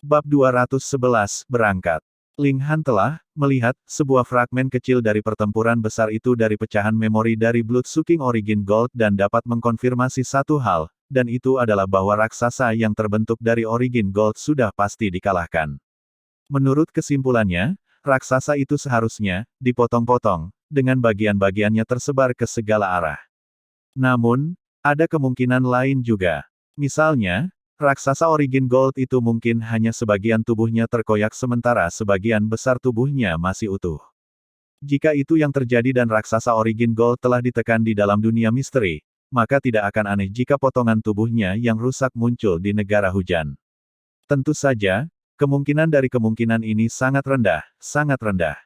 Bab 211, berangkat. Ling Han telah melihat sebuah fragmen kecil dari pertempuran besar itu dari pecahan memori dari Bloodsucking Origin Gold dan dapat mengkonfirmasi satu hal, dan itu adalah bahwa raksasa yang terbentuk dari Origin Gold sudah pasti dikalahkan. Menurut kesimpulannya, raksasa itu seharusnya dipotong-potong, dengan bagian-bagiannya tersebar ke segala arah. Namun, ada kemungkinan lain juga. Misalnya, raksasa Origin Gold itu mungkin hanya sebagian tubuhnya terkoyak sementara sebagian besar tubuhnya masih utuh. Jika itu yang terjadi dan raksasa Origin Gold telah ditekan di dalam dunia misteri, maka tidak akan aneh jika potongan tubuhnya yang rusak muncul di negara hujan. Tentu saja, kemungkinan dari kemungkinan ini sangat rendah, sangat rendah.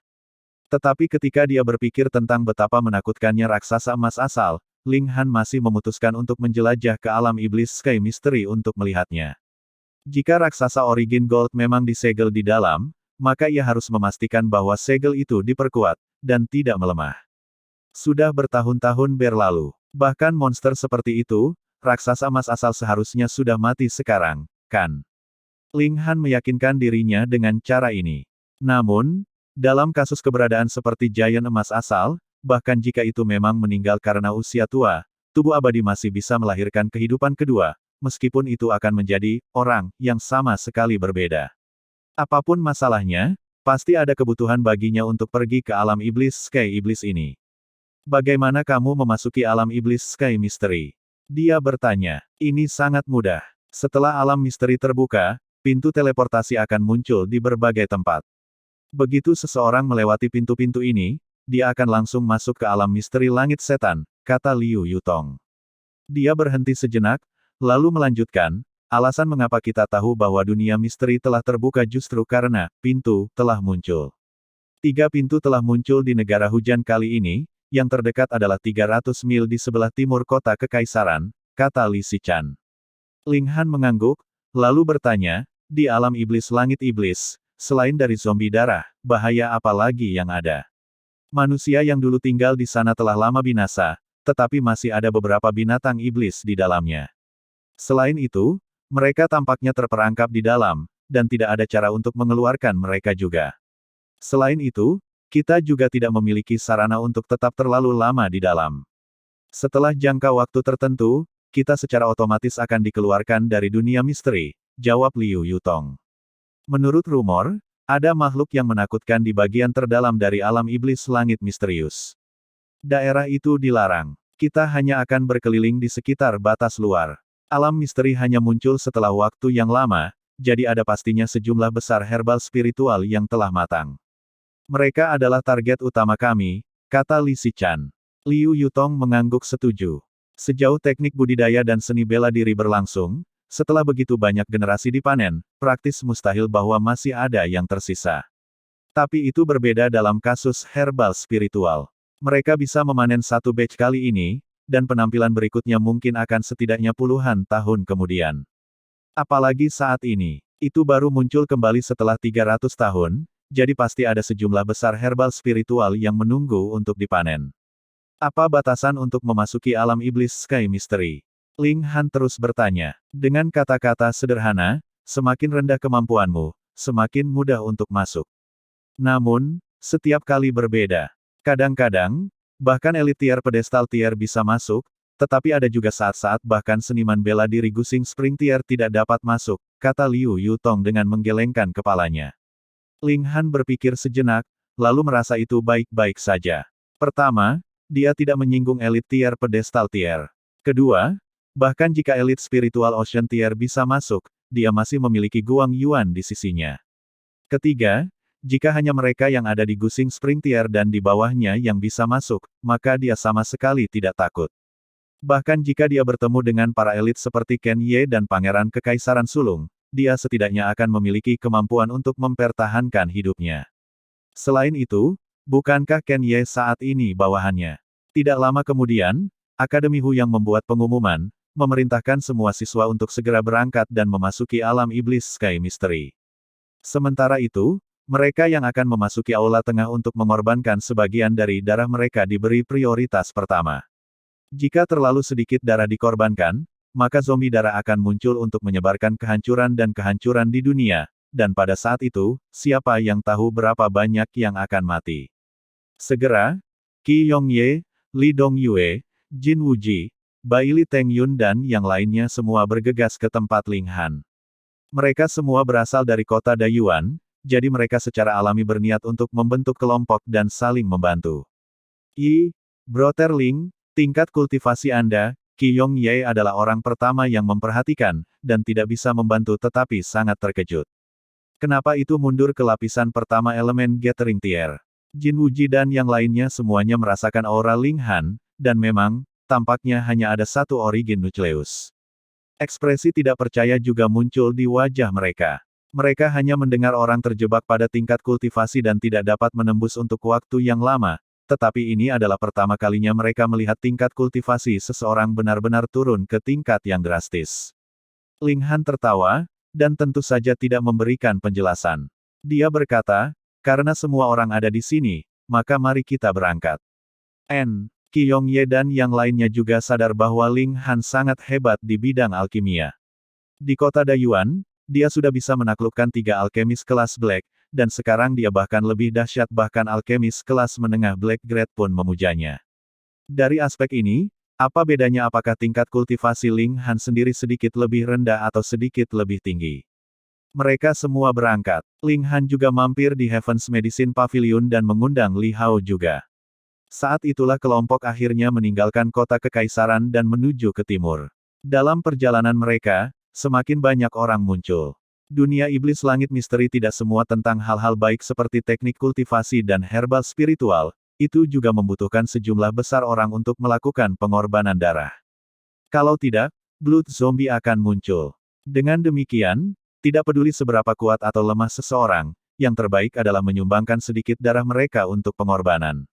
Tetapi ketika dia berpikir tentang betapa menakutkannya raksasa emas asal, Ling Han masih memutuskan untuk menjelajah ke alam iblis Sky Mystery untuk melihatnya. Jika raksasa Origin Gold memang disegel di dalam, maka ia harus memastikan bahwa segel itu diperkuat, dan tidak melemah. Sudah bertahun-tahun berlalu. Bahkan monster seperti itu, raksasa emas asal seharusnya sudah mati sekarang, kan? Ling Han meyakinkan dirinya dengan cara ini. Namun, dalam kasus keberadaan seperti Giant emas asal, bahkan jika itu memang meninggal karena usia tua, tubuh abadi masih bisa melahirkan kehidupan kedua, meskipun itu akan menjadi orang yang sama sekali berbeda. Apapun masalahnya, pasti ada kebutuhan baginya untuk pergi ke alam iblis Sky Iblis ini. Bagaimana kamu memasuki alam iblis Sky Mystery? Dia bertanya. Ini sangat mudah. Setelah alam misteri terbuka, pintu teleportasi akan muncul di berbagai tempat. Begitu seseorang melewati pintu-pintu ini, dia akan langsung masuk ke alam misteri langit setan, kata Liu Yutong. Dia berhenti sejenak, lalu melanjutkan, alasan mengapa kita tahu bahwa dunia misteri telah terbuka justru karena pintu telah muncul. 3 pintu telah muncul di negara hujan kali ini, yang terdekat adalah 300 mil di sebelah timur kota kekaisaran, kata Li Sichan. Ling Han mengangguk, lalu bertanya, di alam iblis langit iblis, selain dari zombie darah, bahaya apa lagi yang ada? Manusia yang dulu tinggal di sana telah lama binasa, tetapi masih ada beberapa binatang iblis di dalamnya. Selain itu, mereka tampaknya terperangkap di dalam, dan tidak ada cara untuk mengeluarkan mereka juga. Selain itu, kita juga tidak memiliki sarana untuk tetap terlalu lama di dalam. Setelah jangka waktu tertentu, kita secara otomatis akan dikeluarkan dari dunia misteri, jawab Liu Yutong. Menurut rumor, ada makhluk yang menakutkan di bagian terdalam dari alam iblis langit misterius. Daerah itu dilarang. Kita hanya akan berkeliling di sekitar batas luar. Alam misteri hanya muncul setelah waktu yang lama, jadi ada pastinya sejumlah besar herbal spiritual yang telah matang. Mereka adalah target utama kami, kata Li Sichan. Liu Yutong mengangguk setuju. Sejauh teknik budidaya dan seni bela diri berlangsung, setelah begitu banyak generasi dipanen, praktis mustahil bahwa masih ada yang tersisa. Tapi itu berbeda dalam kasus herbal spiritual. Mereka bisa memanen satu batch kali ini, dan penampilan berikutnya mungkin akan setidaknya puluhan tahun kemudian. Apalagi saat ini, itu baru muncul kembali setelah 300 tahun, jadi pasti ada sejumlah besar herbal spiritual yang menunggu untuk dipanen. Apa batasan untuk memasuki alam iblis Sky Mystery? Ling Han terus bertanya. Dengan kata-kata sederhana, semakin rendah kemampuanmu, semakin mudah untuk masuk. Namun, setiap kali berbeda. Kadang-kadang, bahkan elit tier pedestal tier bisa masuk, tetapi ada juga saat-saat bahkan seniman bela diri Gusing Spring tier tidak dapat masuk, kata Liu Yutong dengan menggelengkan kepalanya. Ling Han berpikir sejenak, lalu merasa itu baik-baik saja. Pertama, dia tidak menyinggung elit tier pedestal tier. Kedua, bahkan jika elit spiritual Ocean tier bisa masuk, dia masih memiliki Guang Yuan di sisinya. Ketiga, jika hanya mereka yang ada di Gusing Spring tier dan di bawahnya yang bisa masuk, maka dia sama sekali tidak takut. Bahkan jika dia bertemu dengan para elit seperti Ken Ye dan Pangeran Kekaisaran Sulung, dia setidaknya akan memiliki kemampuan untuk mempertahankan hidupnya. Selain itu, bukankah Ken Ye saat ini bawahannya? Tidak lama kemudian, Akademi Hu yang membuat pengumuman, memerintahkan semua siswa untuk segera berangkat dan memasuki alam iblis Sky Mystery. Sementara itu, mereka yang akan memasuki aula tengah untuk mengorbankan sebagian dari darah mereka diberi prioritas pertama. Jika terlalu sedikit darah dikorbankan, maka zombie darah akan muncul untuk menyebarkan kehancuran dan kehancuran di dunia, dan pada saat itu, siapa yang tahu berapa banyak yang akan mati. Segera, Qi Yongye, Li Dongyue, Jin Wuji, Bai Li Tengyun dan yang lainnya semua bergegas ke tempat Ling Han. Mereka semua berasal dari kota Dayuan, jadi mereka secara alami berniat untuk membentuk kelompok dan saling membantu. Brother Ling, tingkat kultivasi Anda, Qi Yongye adalah orang pertama yang memperhatikan, dan tidak bisa membantu tetapi sangat terkejut. Kenapa itu mundur ke lapisan pertama elemen Gathering Tier? Jin Wuji dan yang lainnya semuanya merasakan aura Ling Han, dan memang, tampaknya hanya ada satu origin nukleus. Ekspresi tidak percaya juga muncul di wajah mereka. Mereka hanya mendengar orang terjebak pada tingkat kultivasi dan tidak dapat menembus untuk waktu yang lama, tetapi ini adalah pertama kalinya mereka melihat tingkat kultivasi seseorang benar-benar turun ke tingkat yang drastis. Ling Han tertawa, dan tentu saja tidak memberikan penjelasan. Dia berkata, karena semua orang ada di sini, maka mari kita berangkat. Qi Yongye dan yang lainnya juga sadar bahwa Ling Han sangat hebat di bidang alkimia. Di kota Dayuan, dia sudah bisa menaklukkan 3 alkemis kelas Black, dan sekarang dia bahkan lebih dahsyat bahkan alkemis kelas menengah Black Grade pun memujanya. Dari aspek ini, apa bedanya apakah tingkat kultivasi Ling Han sendiri sedikit lebih rendah atau sedikit lebih tinggi? Mereka semua berangkat. Ling Han juga mampir di Heaven's Medicine Pavilion dan mengundang Li Hao juga. Saat itulah kelompok akhirnya meninggalkan kota kekaisaran dan menuju ke timur. Dalam perjalanan mereka, semakin banyak orang muncul. Dunia iblis langit misteri tidak semua tentang hal-hal baik seperti teknik kultivasi dan herbal spiritual, itu juga membutuhkan sejumlah besar orang untuk melakukan pengorbanan darah. Kalau tidak, blood zombie akan muncul. Dengan demikian, tidak peduli seberapa kuat atau lemah seseorang, yang terbaik adalah menyumbangkan sedikit darah mereka untuk pengorbanan.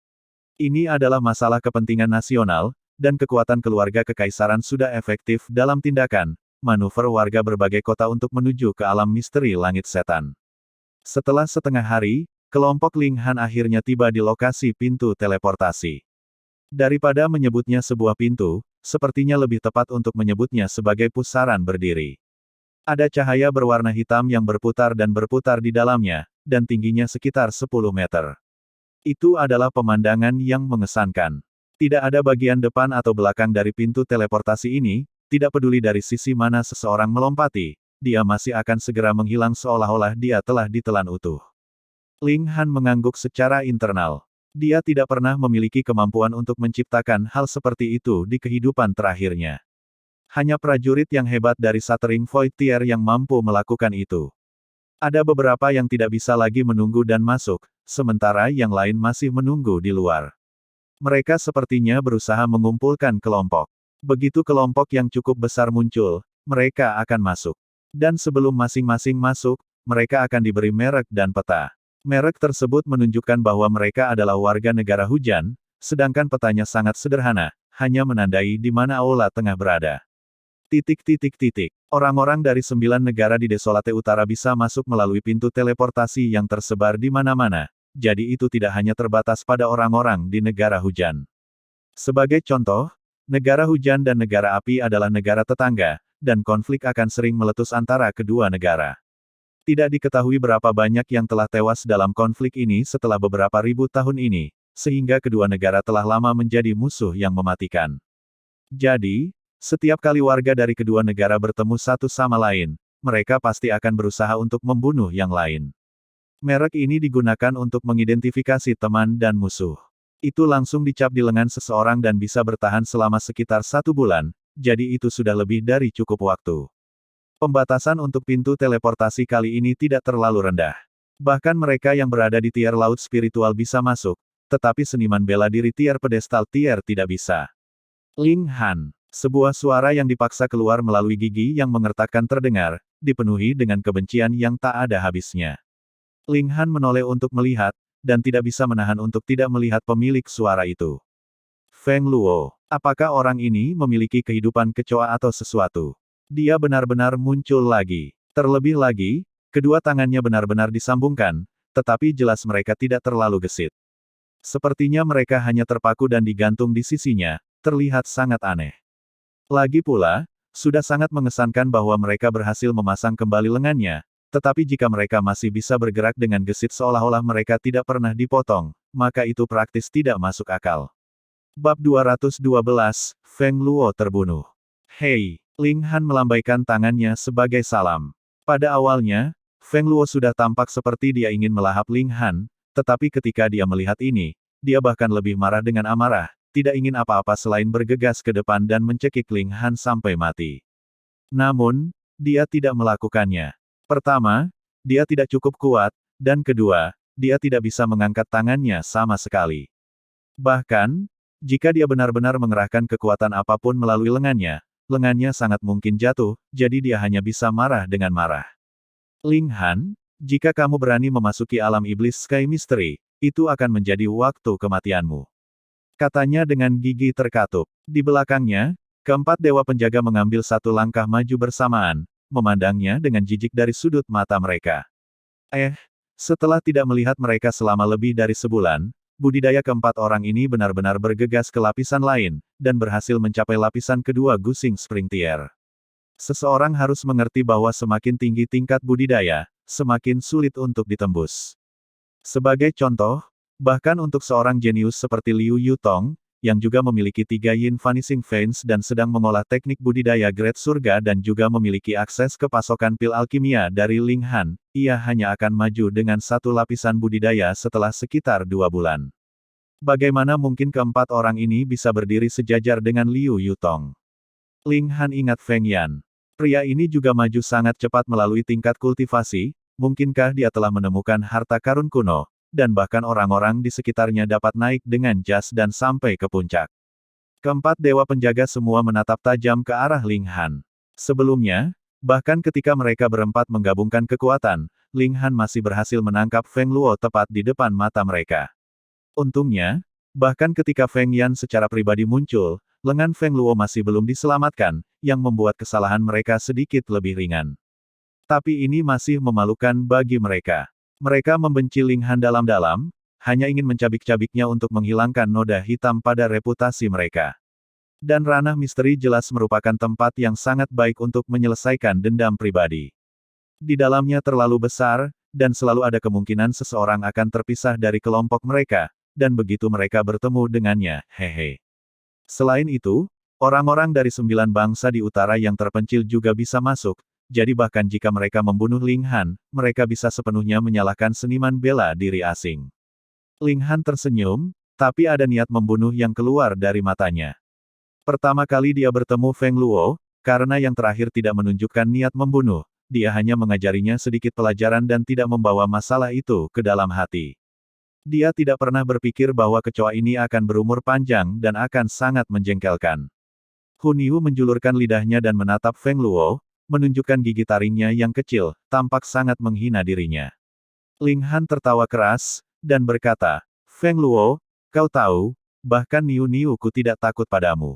Ini adalah masalah kepentingan nasional, dan kekuatan keluarga kekaisaran sudah efektif dalam tindakan, manuver warga berbagai kota untuk menuju ke alam misteri langit setan. Setelah setengah hari, kelompok Ling Han akhirnya tiba di lokasi pintu teleportasi. Daripada menyebutnya sebuah pintu, sepertinya lebih tepat untuk menyebutnya sebagai pusaran berdiri. Ada cahaya berwarna hitam yang berputar dan berputar di dalamnya, dan tingginya sekitar 10 meter. Itu adalah pemandangan yang mengesankan. Tidak ada bagian depan atau belakang dari pintu teleportasi ini, tidak peduli dari sisi mana seseorang melompati, dia masih akan segera menghilang seolah-olah dia telah ditelan utuh. Ling Han mengangguk secara internal. Dia tidak pernah memiliki kemampuan untuk menciptakan hal seperti itu di kehidupan terakhirnya. Hanya prajurit yang hebat dari Shattering Void Tier yang mampu melakukan itu. Ada beberapa yang tidak bisa lagi menunggu dan masuk, sementara yang lain masih menunggu di luar. Mereka sepertinya berusaha mengumpulkan kelompok. Begitu kelompok yang cukup besar muncul, mereka akan masuk. Dan sebelum masing-masing masuk, mereka akan diberi merek dan peta. Merek tersebut menunjukkan bahwa mereka adalah warga negara hujan, sedangkan petanya sangat sederhana, hanya menandai di mana aula tengah berada. Orang-orang dari 9 negara di Desolate Utara bisa masuk melalui pintu teleportasi yang tersebar di mana-mana, jadi itu tidak hanya terbatas pada orang-orang di negara hujan. Sebagai contoh, negara hujan dan negara api adalah negara tetangga, dan konflik akan sering meletus antara kedua negara. Tidak diketahui berapa banyak yang telah tewas dalam konflik ini setelah beberapa ribu tahun ini, sehingga kedua negara telah lama menjadi musuh yang mematikan. Jadi, setiap kali warga dari kedua negara bertemu satu sama lain, mereka pasti akan berusaha untuk membunuh yang lain. Merek ini digunakan untuk mengidentifikasi teman dan musuh. Itu langsung dicap di lengan seseorang dan bisa bertahan selama sekitar 1 bulan, jadi itu sudah lebih dari cukup waktu. Pembatasan untuk pintu teleportasi kali ini tidak terlalu rendah. Bahkan mereka yang berada di tier laut spiritual bisa masuk, tetapi seniman bela diri tier pedestal tier tidak bisa. Ling Han. Sebuah suara yang dipaksa keluar melalui gigi yang mengertakkan terdengar, dipenuhi dengan kebencian yang tak ada habisnya. Ling Han menoleh untuk melihat, dan tidak bisa menahan untuk tidak melihat pemilik suara itu. Feng Luo. Apakah orang ini memiliki kehidupan kecoa atau sesuatu? Dia benar-benar muncul lagi. Terlebih lagi, kedua tangannya benar-benar disambungkan, tetapi jelas mereka tidak terlalu gesit. Sepertinya mereka hanya terpaku dan digantung di sisinya, terlihat sangat aneh. Lagi pula, sudah sangat mengesankan bahwa mereka berhasil memasang kembali lengannya, Tetapi jika mereka masih bisa bergerak dengan gesit seolah-olah mereka tidak pernah dipotong, maka itu praktis tidak masuk akal. Bab 212, Feng Luo terbunuh. Hei, Ling Han melambaikan tangannya sebagai salam. Pada awalnya, Feng Luo sudah tampak seperti dia ingin melahap Ling Han, tetapi ketika dia melihat ini, dia bahkan lebih marah dengan amarah, tidak ingin apa-apa selain bergegas ke depan dan mencekik Ling Han sampai mati. Namun, dia tidak melakukannya. Pertama, dia tidak cukup kuat, dan kedua, dia tidak bisa mengangkat tangannya sama sekali. Bahkan, jika dia benar-benar mengerahkan kekuatan apapun melalui lengannya sangat mungkin jatuh, jadi dia hanya bisa marah dengan marah. Ling Han, jika kamu berani memasuki alam iblis Sky Mystery, itu akan menjadi waktu kematianmu. Katanya dengan gigi terkatup. Di belakangnya, keempat dewa penjaga mengambil satu langkah maju bersamaan, memandangnya dengan jijik dari sudut mata mereka. Setelah tidak melihat mereka selama lebih dari sebulan, budidaya keempat orang ini benar-benar bergegas ke lapisan lain, dan berhasil mencapai lapisan kedua Gusing Spring Tier. Seseorang harus mengerti bahwa semakin tinggi tingkat budidaya, semakin sulit untuk ditembus. Sebagai contoh, bahkan untuk seorang jenius seperti Liu Yutong, yang juga memiliki 3 Yin Vanishing Veins dan sedang mengolah teknik budidaya Great Surga dan juga memiliki akses ke pasokan pil alkimia dari Ling Han, ia hanya akan maju dengan satu lapisan budidaya setelah sekitar 2 bulan. Bagaimana mungkin keempat orang ini bisa berdiri sejajar dengan Liu Yutong? Ling Han ingat Feng Yan. Pria ini juga maju sangat cepat melalui tingkat kultivasi, mungkinkah dia telah menemukan harta karun kuno, dan bahkan orang-orang di sekitarnya dapat naik dengan jas dan sampai ke puncak. Keempat dewa penjaga semua menatap tajam ke arah Ling Han. Sebelumnya, bahkan ketika mereka berempat menggabungkan kekuatan, Ling Han masih berhasil menangkap Feng Luo tepat di depan mata mereka. Untungnya, bahkan ketika Feng Yan secara pribadi muncul, lengan Feng Luo masih belum diselamatkan, yang membuat kesalahan mereka sedikit lebih ringan. Tapi ini masih memalukan bagi mereka. Mereka membenci Ling Han dalam-dalam, hanya ingin mencabik-cabiknya untuk menghilangkan noda hitam pada reputasi mereka. Dan ranah misteri jelas merupakan tempat yang sangat baik untuk menyelesaikan dendam pribadi. Di dalamnya terlalu besar, dan selalu ada kemungkinan seseorang akan terpisah dari kelompok mereka, dan begitu mereka bertemu dengannya, hehe. Selain itu, orang-orang dari 9 bangsa di utara yang terpencil juga bisa masuk, jadi bahkan jika mereka membunuh Ling Han, mereka bisa sepenuhnya menyalahkan seniman bela diri asing. Ling Han tersenyum, tapi ada niat membunuh yang keluar dari matanya. Pertama kali dia bertemu Feng Luo, karena yang terakhir tidak menunjukkan niat membunuh, dia hanya mengajarinya sedikit pelajaran dan tidak membawa masalah itu ke dalam hati. Dia tidak pernah berpikir bahwa kecoa ini akan berumur panjang dan akan sangat menjengkelkan. Hun Yu menjulurkan lidahnya dan menatap Feng Luo, menunjukkan gigi taringnya yang kecil, tampak sangat menghina dirinya. Ling Han tertawa keras, dan berkata, Feng Luo, kau tahu, bahkan Niu-Niuku tidak takut padamu.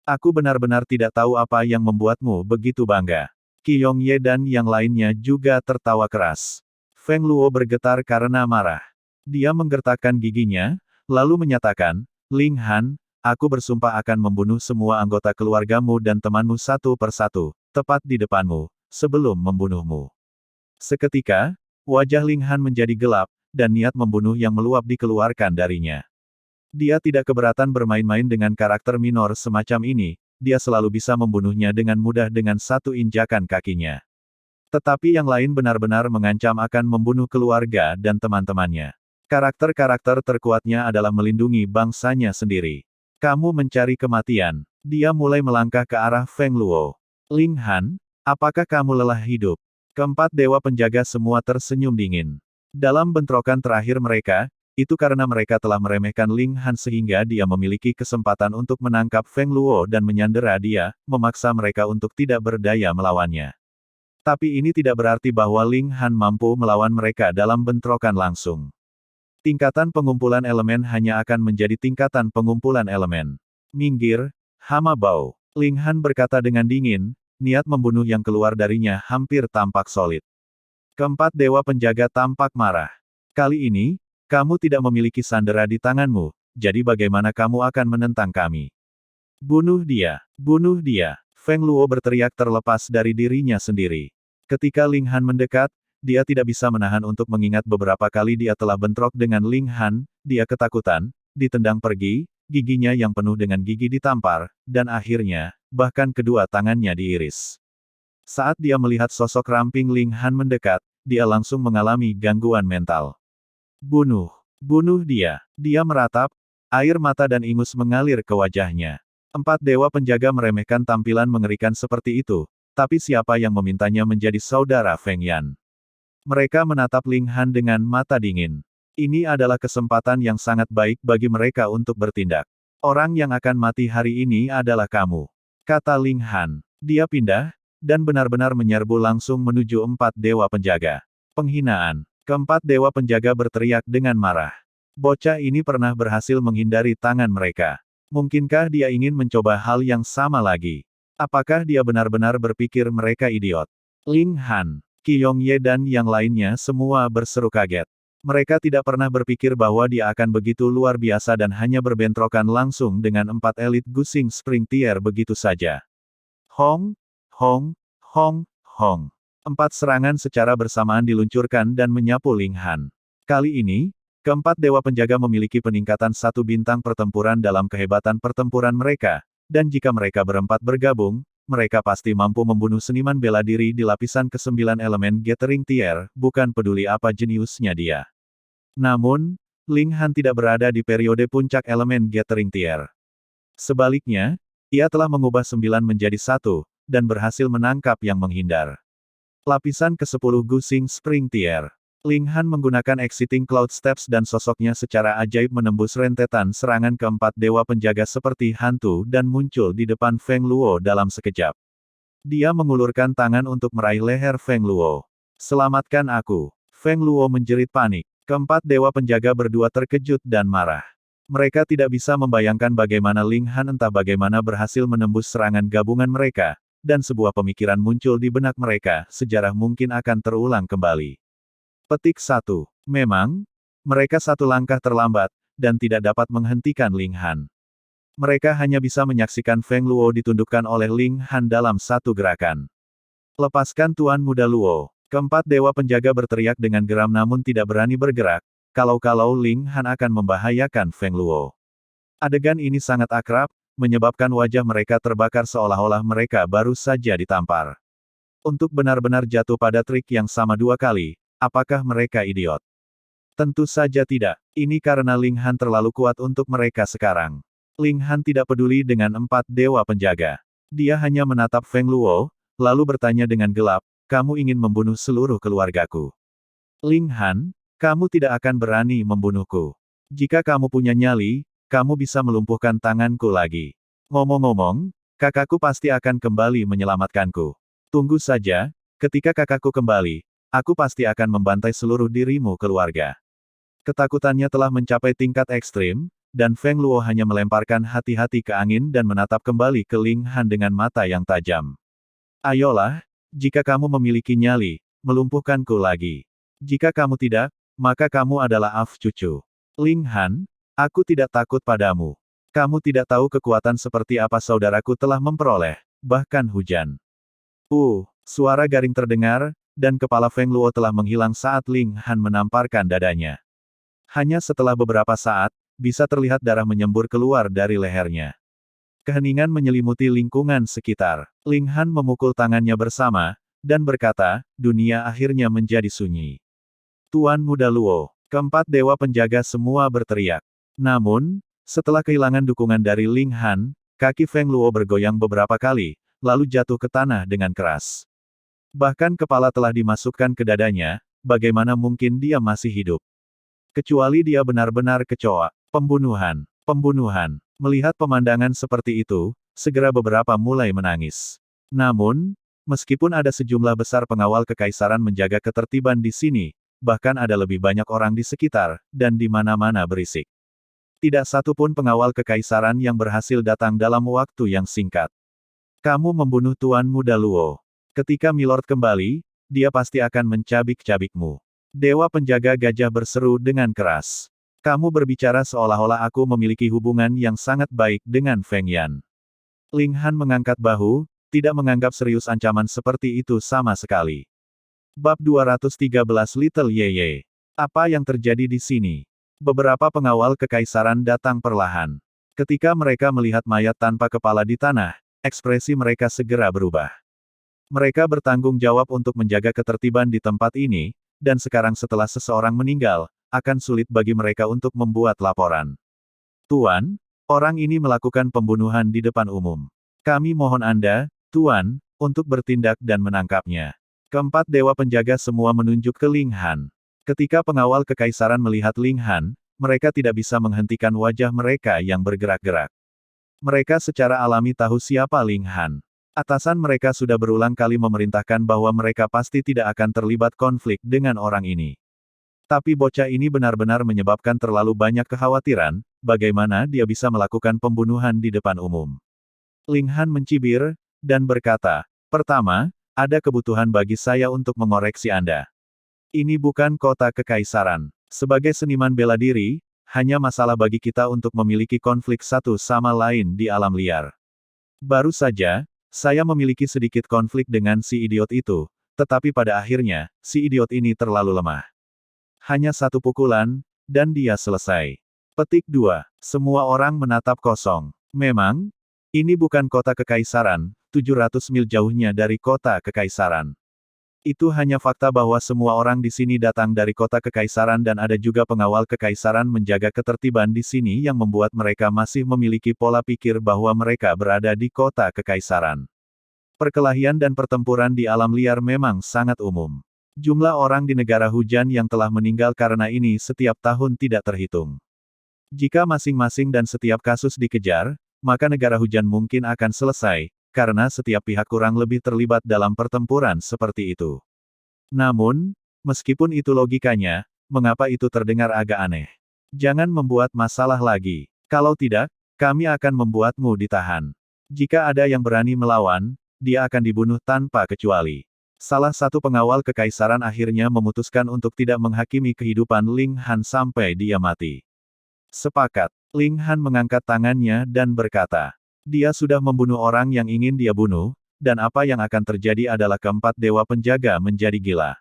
Aku benar-benar tidak tahu apa yang membuatmu begitu bangga. Qi Yongye dan yang lainnya juga tertawa keras. Feng Luo bergetar karena marah. Dia menggertakkan giginya, lalu menyatakan, Ling Han, aku bersumpah akan membunuh semua anggota keluargamu dan temanmu satu persatu, tepat di depanmu, sebelum membunuhmu. Seketika, wajah Ling Han menjadi gelap, dan niat membunuh yang meluap dikeluarkan darinya. Dia tidak keberatan bermain-main dengan karakter minor semacam ini, dia selalu bisa membunuhnya dengan mudah dengan satu injakan kakinya. Tetapi yang lain benar-benar mengancam akan membunuh keluarga dan teman-temannya. Karakter-karakter terkuatnya adalah melindungi bangsanya sendiri. Kamu mencari kematian. Dia mulai melangkah ke arah Feng Luo. Ling Han, apakah kamu lelah hidup? Keempat dewa penjaga semua tersenyum dingin. Dalam bentrokan terakhir mereka, itu karena mereka telah meremehkan Ling Han sehingga dia memiliki kesempatan untuk menangkap Feng Luo dan menyandera dia, memaksa mereka untuk tidak berdaya melawannya. Tapi ini tidak berarti bahwa Ling Han mampu melawan mereka dalam bentrokan langsung. Tingkatan pengumpulan elemen hanya akan menjadi tingkatan pengumpulan elemen. Minggir, hama bau. Ling Han berkata dengan dingin, niat membunuh yang keluar darinya hampir tampak solid. Keempat dewa penjaga tampak marah. Kali ini, kamu tidak memiliki sandera di tanganmu, jadi bagaimana kamu akan menentang kami? Bunuh dia! Bunuh dia! Feng Luo berteriak terlepas dari dirinya sendiri. Ketika Ling Han mendekat, dia tidak bisa menahan untuk mengingat beberapa kali dia telah bentrok dengan Ling Han, dia ketakutan, ditendang pergi, giginya yang penuh dengan gigi ditampar, dan akhirnya, bahkan kedua tangannya diiris. Saat dia melihat sosok ramping Ling Han mendekat, dia langsung mengalami gangguan mental. Bunuh! Bunuh dia! Dia meratap, air mata dan ingus mengalir ke wajahnya. 4 dewa penjaga meremehkan tampilan mengerikan seperti itu, tapi siapa yang memintanya menjadi saudara Feng Yan? Mereka menatap Ling Han dengan mata dingin. Ini adalah kesempatan yang sangat baik bagi mereka untuk bertindak. Orang yang akan mati hari ini adalah kamu, kata Ling Han. Dia pindah, dan benar-benar menyerbu langsung menuju 4 dewa penjaga. Penghinaan. Keempat dewa penjaga berteriak dengan marah. Bocah ini pernah berhasil menghindari tangan mereka. Mungkinkah dia ingin mencoba hal yang sama lagi? Apakah dia benar-benar berpikir mereka idiot? Ling Han, Qi Yongye dan yang lainnya semua berseru kaget. Mereka tidak pernah berpikir bahwa dia akan begitu luar biasa dan hanya berbentrokan langsung dengan 4 elit Gusing Spring Tier begitu saja. Hong, Hong, Hong, Hong. 4 serangan secara bersamaan diluncurkan dan menyapu Ling Han. Kali ini, keempat dewa penjaga memiliki peningkatan 1 bintang pertempuran dalam kehebatan pertempuran mereka, dan jika mereka berempat bergabung, mereka pasti mampu membunuh seniman bela diri di lapisan ke-9 elemen Gathering Tier, bukan peduli apa jeniusnya dia. Namun, Ling Han tidak berada di periode puncak elemen Gathering Tier. Sebaliknya, ia telah mengubah 9 menjadi 1, dan berhasil menangkap yang menghindar. Lapisan ke-10 Gusing Spring Tier. Ling Han menggunakan Exiting Cloud Steps dan sosoknya secara ajaib menembus rentetan serangan keempat dewa penjaga seperti hantu dan muncul di depan Feng Luo dalam sekejap. Dia mengulurkan tangan untuk meraih leher Feng Luo. Selamatkan aku. Feng Luo menjerit panik. Keempat dewa penjaga berdua terkejut dan marah. Mereka tidak bisa membayangkan bagaimana Ling Han entah bagaimana berhasil menembus serangan gabungan mereka, dan sebuah pemikiran muncul di benak mereka, sejarah mungkin akan terulang kembali. Petik 1. Memang, mereka satu langkah terlambat, dan tidak dapat menghentikan Ling Han. Mereka hanya bisa menyaksikan Feng Luo ditundukkan oleh Ling Han dalam satu gerakan. Lepaskan Tuan Muda Luo. Keempat dewa penjaga berteriak dengan geram namun tidak berani bergerak, kalau-kalau Ling Han akan membahayakan Feng Luo. Adegan ini sangat akrab, menyebabkan wajah mereka terbakar seolah-olah mereka baru saja ditampar. Untuk benar-benar jatuh pada trik yang sama 2 kali, apakah mereka idiot? Tentu saja tidak. Ini karena Ling Han terlalu kuat untuk mereka sekarang. Ling Han tidak peduli dengan 4 dewa penjaga. Dia hanya menatap Feng Luo, lalu bertanya dengan gelap, kamu ingin membunuh seluruh keluargaku. Ling Han, kamu tidak akan berani membunuhku. Jika kamu punya nyali, kamu bisa melumpuhkan tanganku lagi. Ngomong-ngomong, kakakku pasti akan kembali menyelamatkanku. Tunggu saja, ketika kakakku kembali, aku pasti akan membantai seluruh dirimu keluarga. Ketakutannya telah mencapai tingkat ekstrim, dan Feng Luo hanya melemparkan hati-hati ke angin dan menatap kembali ke Ling Han dengan mata yang tajam. Ayolah, jika kamu memiliki nyali, melumpuhkanku lagi. Jika kamu tidak, maka kamu adalah cucu. Ling Han, aku tidak takut padamu. Kamu tidak tahu kekuatan seperti apa saudaraku telah memperoleh, bahkan hujan. Suara garing terdengar, dan kepala Feng Luo telah menghilang saat Ling Han menamparkan dadanya. Hanya setelah beberapa saat, bisa terlihat darah menyembur keluar dari lehernya. Keheningan menyelimuti lingkungan sekitar. Ling Han memukul tangannya bersama, dan berkata, dunia akhirnya menjadi sunyi. Tuan Muda Luo, keempat dewa penjaga semua berteriak. Namun, setelah kehilangan dukungan dari Ling Han, kaki Feng Luo bergoyang beberapa kali, lalu jatuh ke tanah dengan keras. Bahkan kepala telah dimasukkan ke dadanya, bagaimana mungkin dia masih hidup? Kecuali dia benar-benar kecoa. Pembunuhan. Pembunuhan. Melihat pemandangan seperti itu, segera beberapa mulai menangis. Namun, meskipun ada sejumlah besar pengawal kekaisaran menjaga ketertiban di sini, bahkan ada lebih banyak orang di sekitar, dan di mana-mana berisik. Tidak satu pun pengawal kekaisaran yang berhasil datang dalam waktu yang singkat. Kamu membunuh Tuan Muda Luo. Ketika Milord kembali, dia pasti akan mencabik-cabikmu. Dewa penjaga gajah berseru dengan keras. Kamu berbicara seolah-olah aku memiliki hubungan yang sangat baik dengan Feng Yan. Ling Han mengangkat bahu, tidak menganggap serius ancaman seperti itu sama sekali. Bab 213 Little Yeye. Apa yang terjadi di sini? Beberapa pengawal kekaisaran datang perlahan. Ketika mereka melihat mayat tanpa kepala di tanah, ekspresi mereka segera berubah. Mereka bertanggung jawab untuk menjaga ketertiban di tempat ini, dan sekarang setelah seseorang meninggal, akan sulit bagi mereka untuk membuat laporan. Tuan, orang ini melakukan pembunuhan di depan umum. Kami mohon Anda, Tuan, untuk bertindak dan menangkapnya. Keempat dewa penjaga semua menunjuk ke Ling Han. Ketika pengawal kekaisaran melihat Ling Han, mereka tidak bisa menghentikan wajah mereka yang bergerak-gerak. Mereka secara alami tahu siapa Ling Han. Atasan mereka sudah berulang kali memerintahkan bahwa mereka pasti tidak akan terlibat konflik dengan orang ini. Tapi bocah ini benar-benar menyebabkan terlalu banyak kekhawatiran, bagaimana dia bisa melakukan pembunuhan di depan umum. Ling Han mencibir, dan berkata, "Pertama, ada kebutuhan bagi saya untuk mengoreksi Anda. Ini bukan kota kekaisaran. Sebagai seniman bela diri, hanya masalah bagi kita untuk memiliki konflik satu sama lain di alam liar. Baru saja, saya memiliki sedikit konflik dengan si idiot itu, tetapi pada akhirnya, si idiot ini terlalu lemah. Hanya satu pukulan, dan dia selesai." Petik 2. Semua orang menatap kosong. Memang, ini bukan kota kekaisaran, 700 mil jauhnya dari kota kekaisaran. Itu hanya fakta bahwa semua orang di sini datang dari kota kekaisaran dan ada juga pengawal kekaisaran menjaga ketertiban di sini yang membuat mereka masih memiliki pola pikir bahwa mereka berada di kota kekaisaran. Perkelahian dan pertempuran di alam liar memang sangat umum. Jumlah orang di negara hujan yang telah meninggal karena ini setiap tahun tidak terhitung. Jika masing-masing dan setiap kasus dikejar, maka negara hujan mungkin akan selesai, karena setiap pihak kurang lebih terlibat dalam pertempuran seperti itu. Namun, meskipun itu logikanya, mengapa itu terdengar agak aneh? Jangan membuat masalah lagi. Kalau tidak, kami akan membuatmu ditahan. Jika ada yang berani melawan, dia akan dibunuh tanpa kecuali. Salah satu pengawal kekaisaran akhirnya memutuskan untuk tidak menghakimi kehidupan Ling Han sampai dia mati. Sepakat. Ling Han mengangkat tangannya dan berkata, "Dia sudah membunuh orang yang ingin dia bunuh, dan apa yang akan terjadi adalah keempat dewa penjaga menjadi gila.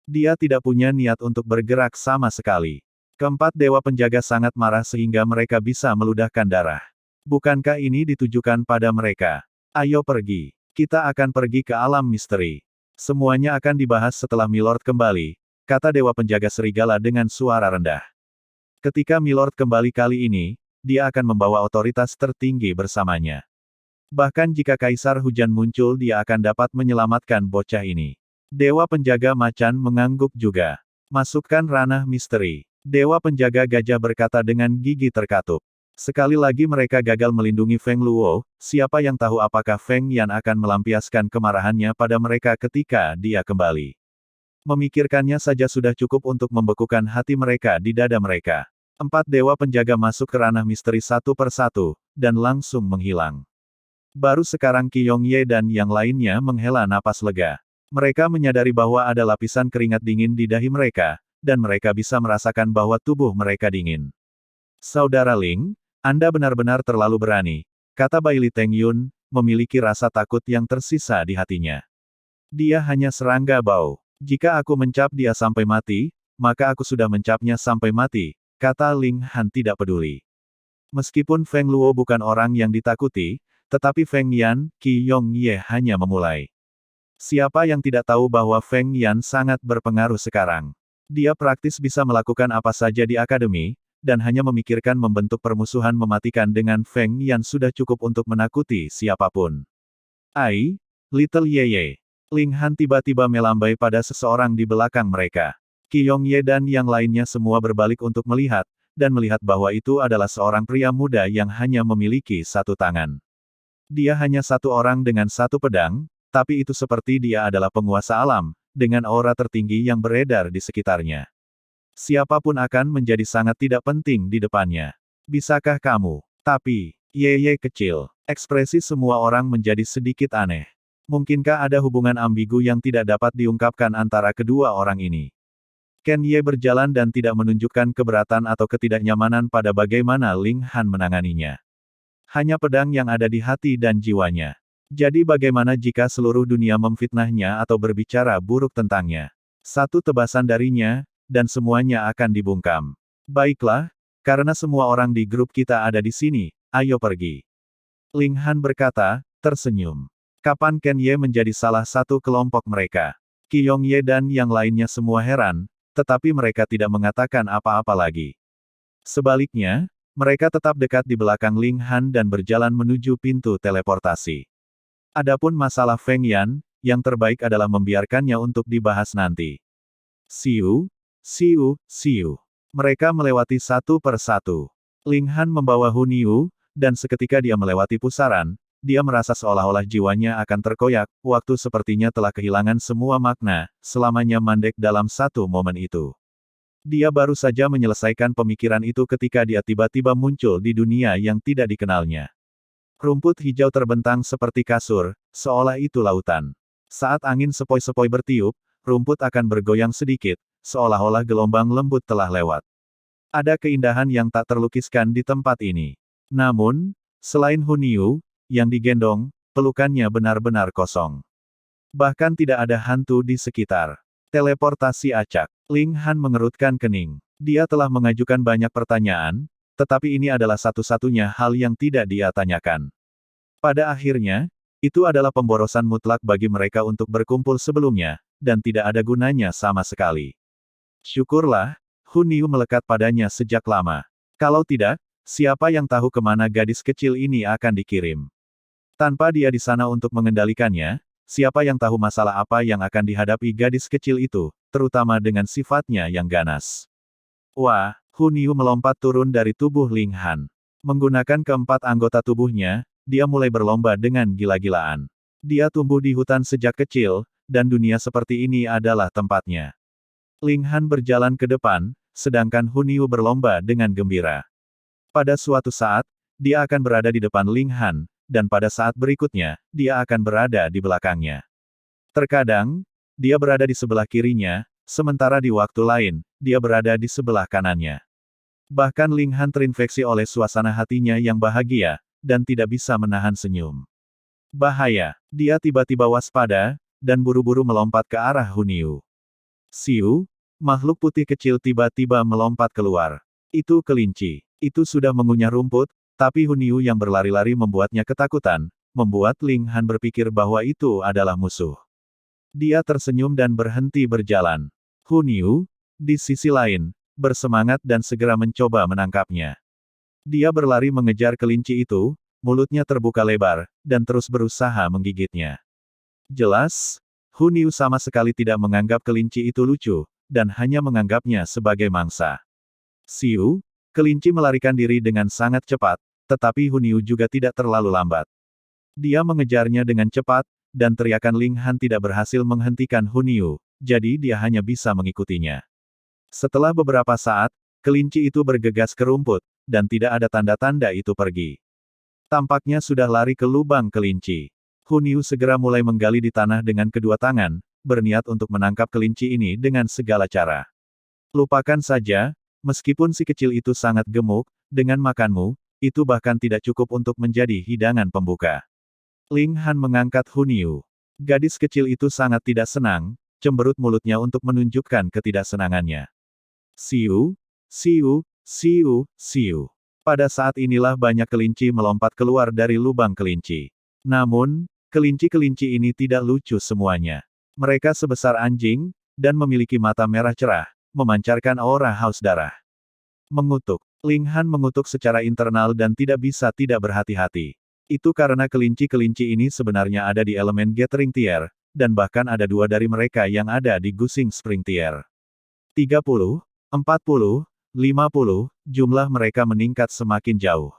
Dia tidak punya niat untuk bergerak sama sekali. Keempat dewa penjaga sangat marah sehingga mereka bisa meludahkan darah. Bukankah ini ditujukan pada mereka? Ayo pergi. Kita akan pergi ke alam misteri. Semuanya akan dibahas setelah Milord kembali," kata dewa penjaga serigala dengan suara rendah. Ketika Milord kembali kali ini, dia akan membawa otoritas tertinggi bersamanya. Bahkan jika Kaisar Hujan muncul dia akan dapat menyelamatkan bocah ini. Dewa penjaga macan mengangguk juga. "Masukkan ranah misteri." Dewa penjaga gajah berkata dengan gigi terkatup. Sekali lagi mereka gagal melindungi Feng Luo, siapa yang tahu apakah Feng Yan akan melampiaskan kemarahannya pada mereka ketika dia kembali. Memikirkannya saja sudah cukup untuk membekukan hati mereka di dada mereka. Empat dewa penjaga masuk ke ranah misteri satu persatu, dan langsung menghilang. Baru sekarang Qi Yongye dan yang lainnya menghela napas lega. Mereka menyadari bahwa ada lapisan keringat dingin di dahi mereka, dan mereka bisa merasakan bahwa tubuh mereka dingin. "Saudara Ling, Anda benar-benar terlalu berani," kata Baili Teng Yun, memiliki rasa takut yang tersisa di hatinya. "Dia hanya serangga bau. Jika aku mencap dia sampai mati, maka aku sudah mencapnya sampai mati," kata Ling Han tidak peduli. Meskipun Feng Luo bukan orang yang ditakuti, tetapi Feng Yan, Qi Yongye hanya memulai. Siapa yang tidak tahu bahwa Feng Yan sangat berpengaruh sekarang? Dia praktis bisa melakukan apa saja di akademi, dan hanya memikirkan membentuk permusuhan mematikan dengan Feng Yan sudah cukup untuk menakuti siapapun. "Ai, Little Yeye." Ling Han tiba-tiba melambai pada seseorang di belakang mereka. Qi Yongye dan yang lainnya semua berbalik untuk melihat, dan melihat bahwa itu adalah seorang pria muda yang hanya memiliki satu tangan. Dia hanya satu orang dengan satu pedang, tapi itu seperti dia adalah penguasa alam, dengan aura tertinggi yang beredar di sekitarnya. Siapapun akan menjadi sangat tidak penting di depannya. "Bisakah kamu?" Tapi, Yeye kecil. Ekspresi semua orang menjadi sedikit aneh. Mungkinkah ada hubungan ambigu yang tidak dapat diungkapkan antara kedua orang ini? Ken Ye berjalan dan tidak menunjukkan keberatan atau ketidaknyamanan pada bagaimana Ling Han menanganinya. Hanya pedang yang ada di hati dan jiwanya. Jadi bagaimana jika seluruh dunia memfitnahnya atau berbicara buruk tentangnya? Satu tebasan darinya, dan semuanya akan dibungkam. Baiklah, karena semua orang di grup kita ada di sini, ayo pergi. Ling Han berkata, tersenyum. Kapan Ken Ye menjadi salah satu kelompok mereka? Qi Yong Ye dan yang lainnya semua heran, tetapi mereka tidak mengatakan apa-apa lagi. Sebaliknya, mereka tetap dekat di belakang Ling Han dan berjalan menuju pintu teleportasi. Adapun masalah Feng Yan, yang terbaik adalah membiarkannya untuk dibahas nanti. Siu, Siu, Siu. Mereka melewati satu per satu. Ling Han membawa Hun Yu, dan seketika dia melewati pusaran, dia merasa seolah-olah jiwanya akan terkoyak, waktu sepertinya telah kehilangan semua makna, selamanya mandek dalam satu momen itu. Dia baru saja menyelesaikan pemikiran itu ketika dia tiba-tiba muncul di dunia yang tidak dikenalnya. Rumput hijau terbentang seperti kasur, seolah itu lautan. Saat angin sepoi-sepoi bertiup, rumput akan bergoyang sedikit, seolah-olah gelombang lembut telah lewat. Ada keindahan yang tak terlukiskan di tempat ini. Namun, selain Hun Yu, yang digendong, pelukannya benar-benar kosong. Bahkan tidak ada hantu di sekitar. Teleportasi acak. Ling Han mengerutkan kening. Dia telah mengajukan banyak pertanyaan, tetapi ini adalah satu-satunya hal yang tidak dia tanyakan. Pada akhirnya, itu adalah pemborosan mutlak bagi mereka untuk berkumpul sebelumnya, dan tidak ada gunanya sama sekali. Syukurlah, Hun Yu melekat padanya sejak lama. Kalau tidak, siapa yang tahu kemana gadis kecil ini akan dikirim? Tanpa dia di sana untuk mengendalikannya, siapa yang tahu masalah apa yang akan dihadapi gadis kecil itu, terutama dengan sifatnya yang ganas. Wah, Hun Yu melompat turun dari tubuh Ling Han. Menggunakan keempat anggota tubuhnya, dia mulai berlomba dengan gila-gilaan. Dia tumbuh di hutan sejak kecil, dan dunia seperti ini adalah tempatnya. Ling Han berjalan ke depan, sedangkan Hun Yu berlomba dengan gembira. Pada suatu saat, dia akan berada di depan Ling Han, dan pada saat berikutnya, dia akan berada di belakangnya. Terkadang, dia berada di sebelah kirinya, sementara di waktu lain, dia berada di sebelah kanannya. Bahkan Ling Han terinfeksi oleh suasana hatinya yang bahagia, dan tidak bisa menahan senyum. Bahaya! Dia tiba-tiba waspada, dan buru-buru melompat ke arah Hun Yu. Siu, makhluk putih kecil tiba-tiba melompat keluar. Itu kelinci. Itu sudah mengunyah rumput, tapi Hun Yu yang berlari-lari membuatnya ketakutan, membuat Ling Han berpikir bahwa itu adalah musuh. Dia tersenyum dan berhenti berjalan. Hun Yu, di sisi lain, bersemangat dan segera mencoba menangkapnya. Dia berlari mengejar kelinci itu, mulutnya terbuka lebar, dan terus berusaha menggigitnya. Jelas, Hun Yu sama sekali tidak menganggap kelinci itu lucu, dan hanya menganggapnya sebagai mangsa. Siu, kelinci melarikan diri dengan sangat cepat, tetapi Hun Yu juga tidak terlalu lambat. Dia mengejarnya dengan cepat, dan teriakan Ling Han tidak berhasil menghentikan Hun Yu, jadi dia hanya bisa mengikutinya. Setelah beberapa saat, kelinci itu bergegas ke rumput, dan tidak ada tanda-tanda itu pergi. Tampaknya sudah lari ke lubang kelinci. Hun Yu segera mulai menggali di tanah dengan kedua tangan, berniat untuk menangkap kelinci ini dengan segala cara. Lupakan saja, meskipun si kecil itu sangat gemuk, dengan makanmu, itu bahkan tidak cukup untuk menjadi hidangan pembuka. Ling Han mengangkat Hun Yu. Gadis kecil itu sangat tidak senang, cemberut mulutnya untuk menunjukkan ketidaksenangannya. Siu, siu, siu, siu. Pada saat inilah banyak kelinci melompat keluar dari lubang kelinci. Namun, kelinci-kelinci ini tidak lucu semuanya. Mereka sebesar anjing, dan memiliki mata merah cerah, memancarkan aura haus darah. Mengutuk. Ling Han mengutuk secara internal dan tidak bisa tidak berhati-hati. Itu karena kelinci-kelinci ini sebenarnya ada di elemen Gathering Tier, dan bahkan ada dua dari mereka yang ada di Gusing Spring Tier. 30, 40, 50, jumlah mereka meningkat semakin jauh.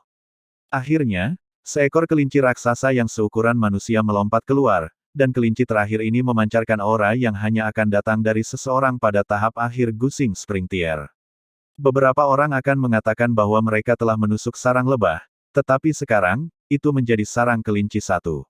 Akhirnya, seekor kelinci raksasa yang seukuran manusia melompat keluar, dan kelinci terakhir ini memancarkan aura yang hanya akan datang dari seseorang pada tahap akhir Gusing Spring Tier. Beberapa orang akan mengatakan bahwa mereka telah menusuk sarang lebah, tetapi sekarang, itu menjadi sarang kelinci satu.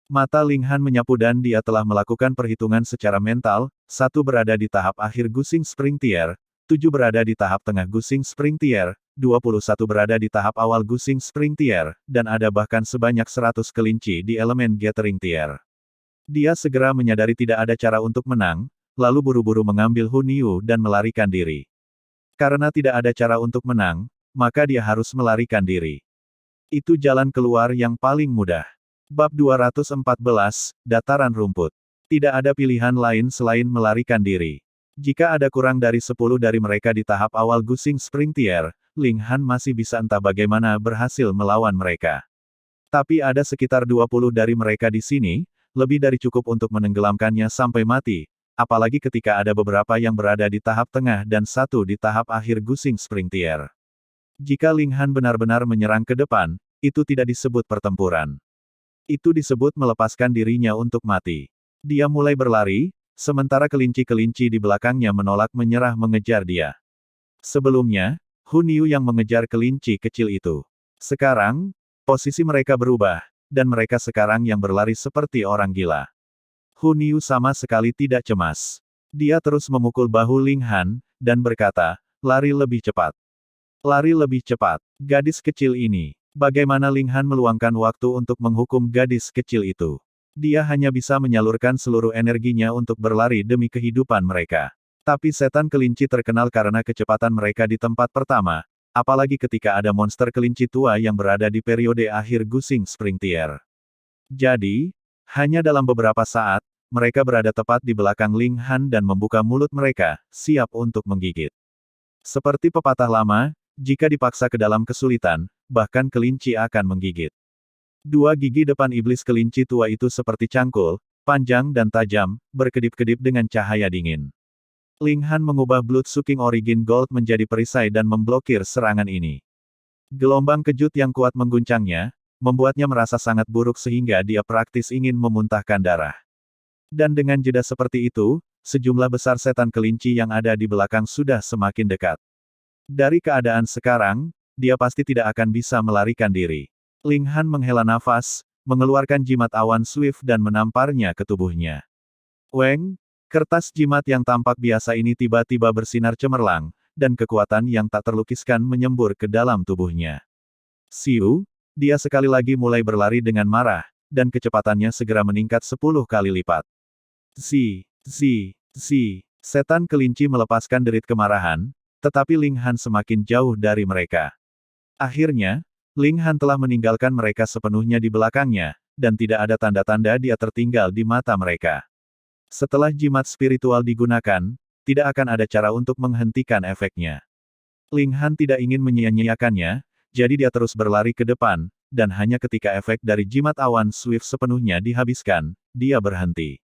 Mata Ling Han menyapu dan dia telah melakukan perhitungan secara mental, satu berada di tahap akhir Gusing Spring Tier, 7 berada di tahap tengah Gusing Spring Tier, 21 berada di tahap awal Gusing Spring Tier, dan ada bahkan sebanyak 100 kelinci di elemen Gathering Tier. Dia segera menyadari tidak ada cara untuk menang, lalu buru-buru mengambil Hunyu dan melarikan diri. Karena tidak ada cara untuk menang, maka dia harus melarikan diri. Itu jalan keluar yang paling mudah. Bab 214, Dataran Rumput. Tidak ada pilihan lain selain melarikan diri. Jika ada kurang dari 10 dari mereka di tahap awal Gusing Spring Tier, Ling Han masih bisa entah bagaimana berhasil melawan mereka. Tapi ada sekitar 20 dari mereka di sini, lebih dari cukup untuk menenggelamkannya sampai mati, apalagi ketika ada beberapa yang berada di tahap tengah dan satu di tahap akhir Gusing Spring Tier. Jika Ling Han benar-benar menyerang ke depan, itu tidak disebut pertempuran. Itu disebut melepaskan dirinya untuk mati. Dia mulai berlari, sementara kelinci-kelinci di belakangnya menolak menyerah mengejar dia. Sebelumnya, Hunyu yang mengejar kelinci kecil itu. Sekarang, posisi mereka berubah, dan mereka sekarang yang berlari seperti orang gila. Hunyu sama sekali tidak cemas. Dia terus memukul bahu Ling Han, dan berkata, lari lebih cepat. Lari lebih cepat. Gadis kecil ini. Bagaimana Ling Han meluangkan waktu untuk menghukum gadis kecil itu? Dia hanya bisa menyalurkan seluruh energinya untuk berlari demi kehidupan mereka. Tapi setan kelinci terkenal karena kecepatan mereka di tempat pertama, apalagi ketika ada monster kelinci tua yang berada di periode akhir Gusing Spring Tier. Jadi, hanya dalam beberapa saat, mereka berada tepat di belakang Ling Han dan membuka mulut mereka, siap untuk menggigit. Seperti pepatah lama, jika dipaksa ke dalam kesulitan, bahkan kelinci akan menggigit. Dua gigi depan iblis kelinci tua itu seperti cangkul, panjang dan tajam, berkedip-kedip dengan cahaya dingin. Ling Han mengubah Blood-Sucking Origin Gold menjadi perisai dan memblokir serangan ini. Gelombang kejut yang kuat mengguncangnya, membuatnya merasa sangat buruk sehingga dia praktis ingin memuntahkan darah. Dan dengan jeda seperti itu, sejumlah besar setan kelinci yang ada di belakang sudah semakin dekat. Dari keadaan sekarang, dia pasti tidak akan bisa melarikan diri. Ling Han menghela nafas, mengeluarkan jimat awan Swift dan menamparnya ke tubuhnya. Weng, kertas jimat yang tampak biasa ini tiba-tiba bersinar cemerlang, dan kekuatan yang tak terlukiskan menyembur ke dalam tubuhnya. Siu, dia sekali lagi mulai berlari dengan marah, dan kecepatannya segera meningkat 10 kali lipat. Zi, setan kelinci melepaskan derit kemarahan, tetapi Ling Han semakin jauh dari mereka. Akhirnya, Ling Han telah meninggalkan mereka sepenuhnya di belakangnya, dan tidak ada tanda-tanda dia tertinggal di mata mereka. Setelah jimat spiritual digunakan, tidak akan ada cara untuk menghentikan efeknya. Ling Han tidak ingin menyia-nyiakannya, jadi dia terus berlari ke depan, dan hanya ketika efek dari jimat awan Swift sepenuhnya dihabiskan, dia berhenti.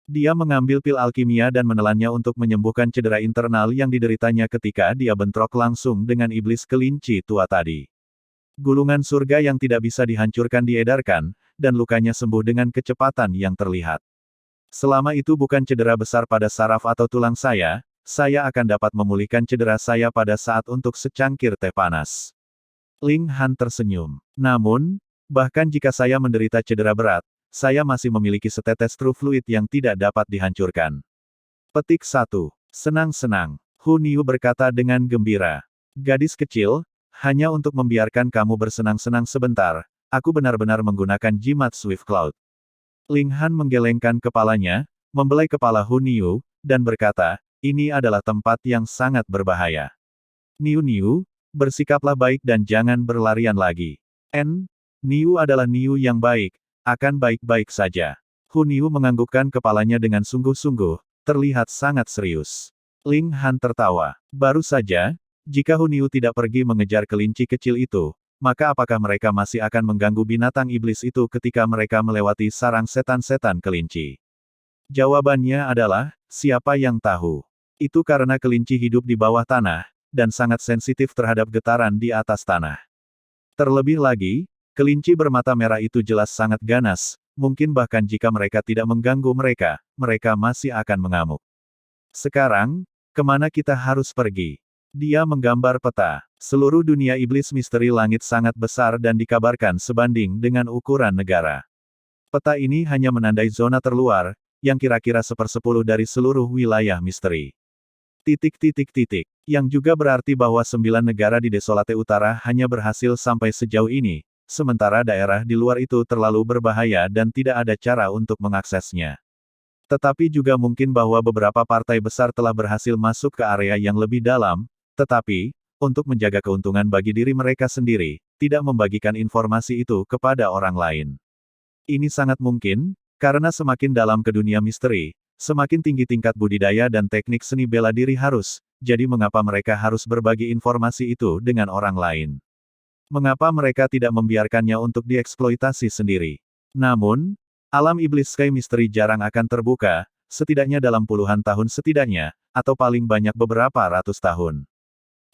Dia mengambil pil alkimia dan menelannya untuk menyembuhkan cedera internal yang dideritanya ketika dia bentrok langsung dengan iblis kelinci tua tadi. Gulungan surga yang tidak bisa dihancurkan diedarkan, dan lukanya sembuh dengan kecepatan yang terlihat. Selama itu bukan cedera besar pada saraf atau tulang saya akan dapat memulihkan cedera saya pada saat untuk secangkir teh panas. Ling Han tersenyum. Namun, bahkan jika saya menderita cedera berat, saya masih memiliki setetes true fluid yang tidak dapat dihancurkan. Petik 1. Senang-senang. Hunyu berkata dengan gembira. Gadis kecil, hanya untuk membiarkan kamu bersenang-senang sebentar, aku benar-benar menggunakan jimat Swift Cloud. Ling Han menggelengkan kepalanya, membelai kepala Hunyu, dan berkata, ini adalah tempat yang sangat berbahaya. Niu, bersikaplah baik dan jangan berlarian lagi. Niu adalah Niu yang baik, akan baik-baik saja. Hunyu menganggukkan kepalanya dengan sungguh-sungguh, terlihat sangat serius. Ling Han tertawa. Baru saja, jika Hunyu tidak pergi mengejar kelinci kecil itu, maka apakah mereka masih akan mengganggu binatang iblis itu ketika mereka melewati sarang setan-setan kelinci? Jawabannya adalah, siapa yang tahu? Itu karena kelinci hidup di bawah tanah, dan sangat sensitif terhadap getaran di atas tanah. Terlebih lagi, kelinci bermata merah itu jelas sangat ganas, mungkin bahkan jika mereka tidak mengganggu mereka, mereka masih akan mengamuk. Sekarang, kemana kita harus pergi? Dia menggambar peta. Seluruh dunia iblis misteri langit sangat besar dan dikabarkan sebanding dengan ukuran negara. Peta ini hanya menandai zona terluar, yang kira-kira 1/10 dari seluruh wilayah misteri. Yang juga berarti bahwa 9 negara di Desolate Utara hanya berhasil sampai sejauh ini, sementara daerah di luar itu terlalu berbahaya dan tidak ada cara untuk mengaksesnya. Tetapi juga mungkin bahwa beberapa partai besar telah berhasil masuk ke area yang lebih dalam, tetapi, untuk menjaga keuntungan bagi diri mereka sendiri, tidak membagikan informasi itu kepada orang lain. Ini sangat mungkin, karena semakin dalam ke dunia misteri, semakin tinggi tingkat budidaya dan teknik seni bela diri harus, jadi mengapa mereka harus berbagi informasi itu dengan orang lain? Mengapa mereka tidak membiarkannya untuk dieksploitasi sendiri? Namun, alam iblis Sky Mystery jarang akan terbuka, setidaknya dalam puluhan tahun setidaknya, atau paling banyak beberapa ratus tahun.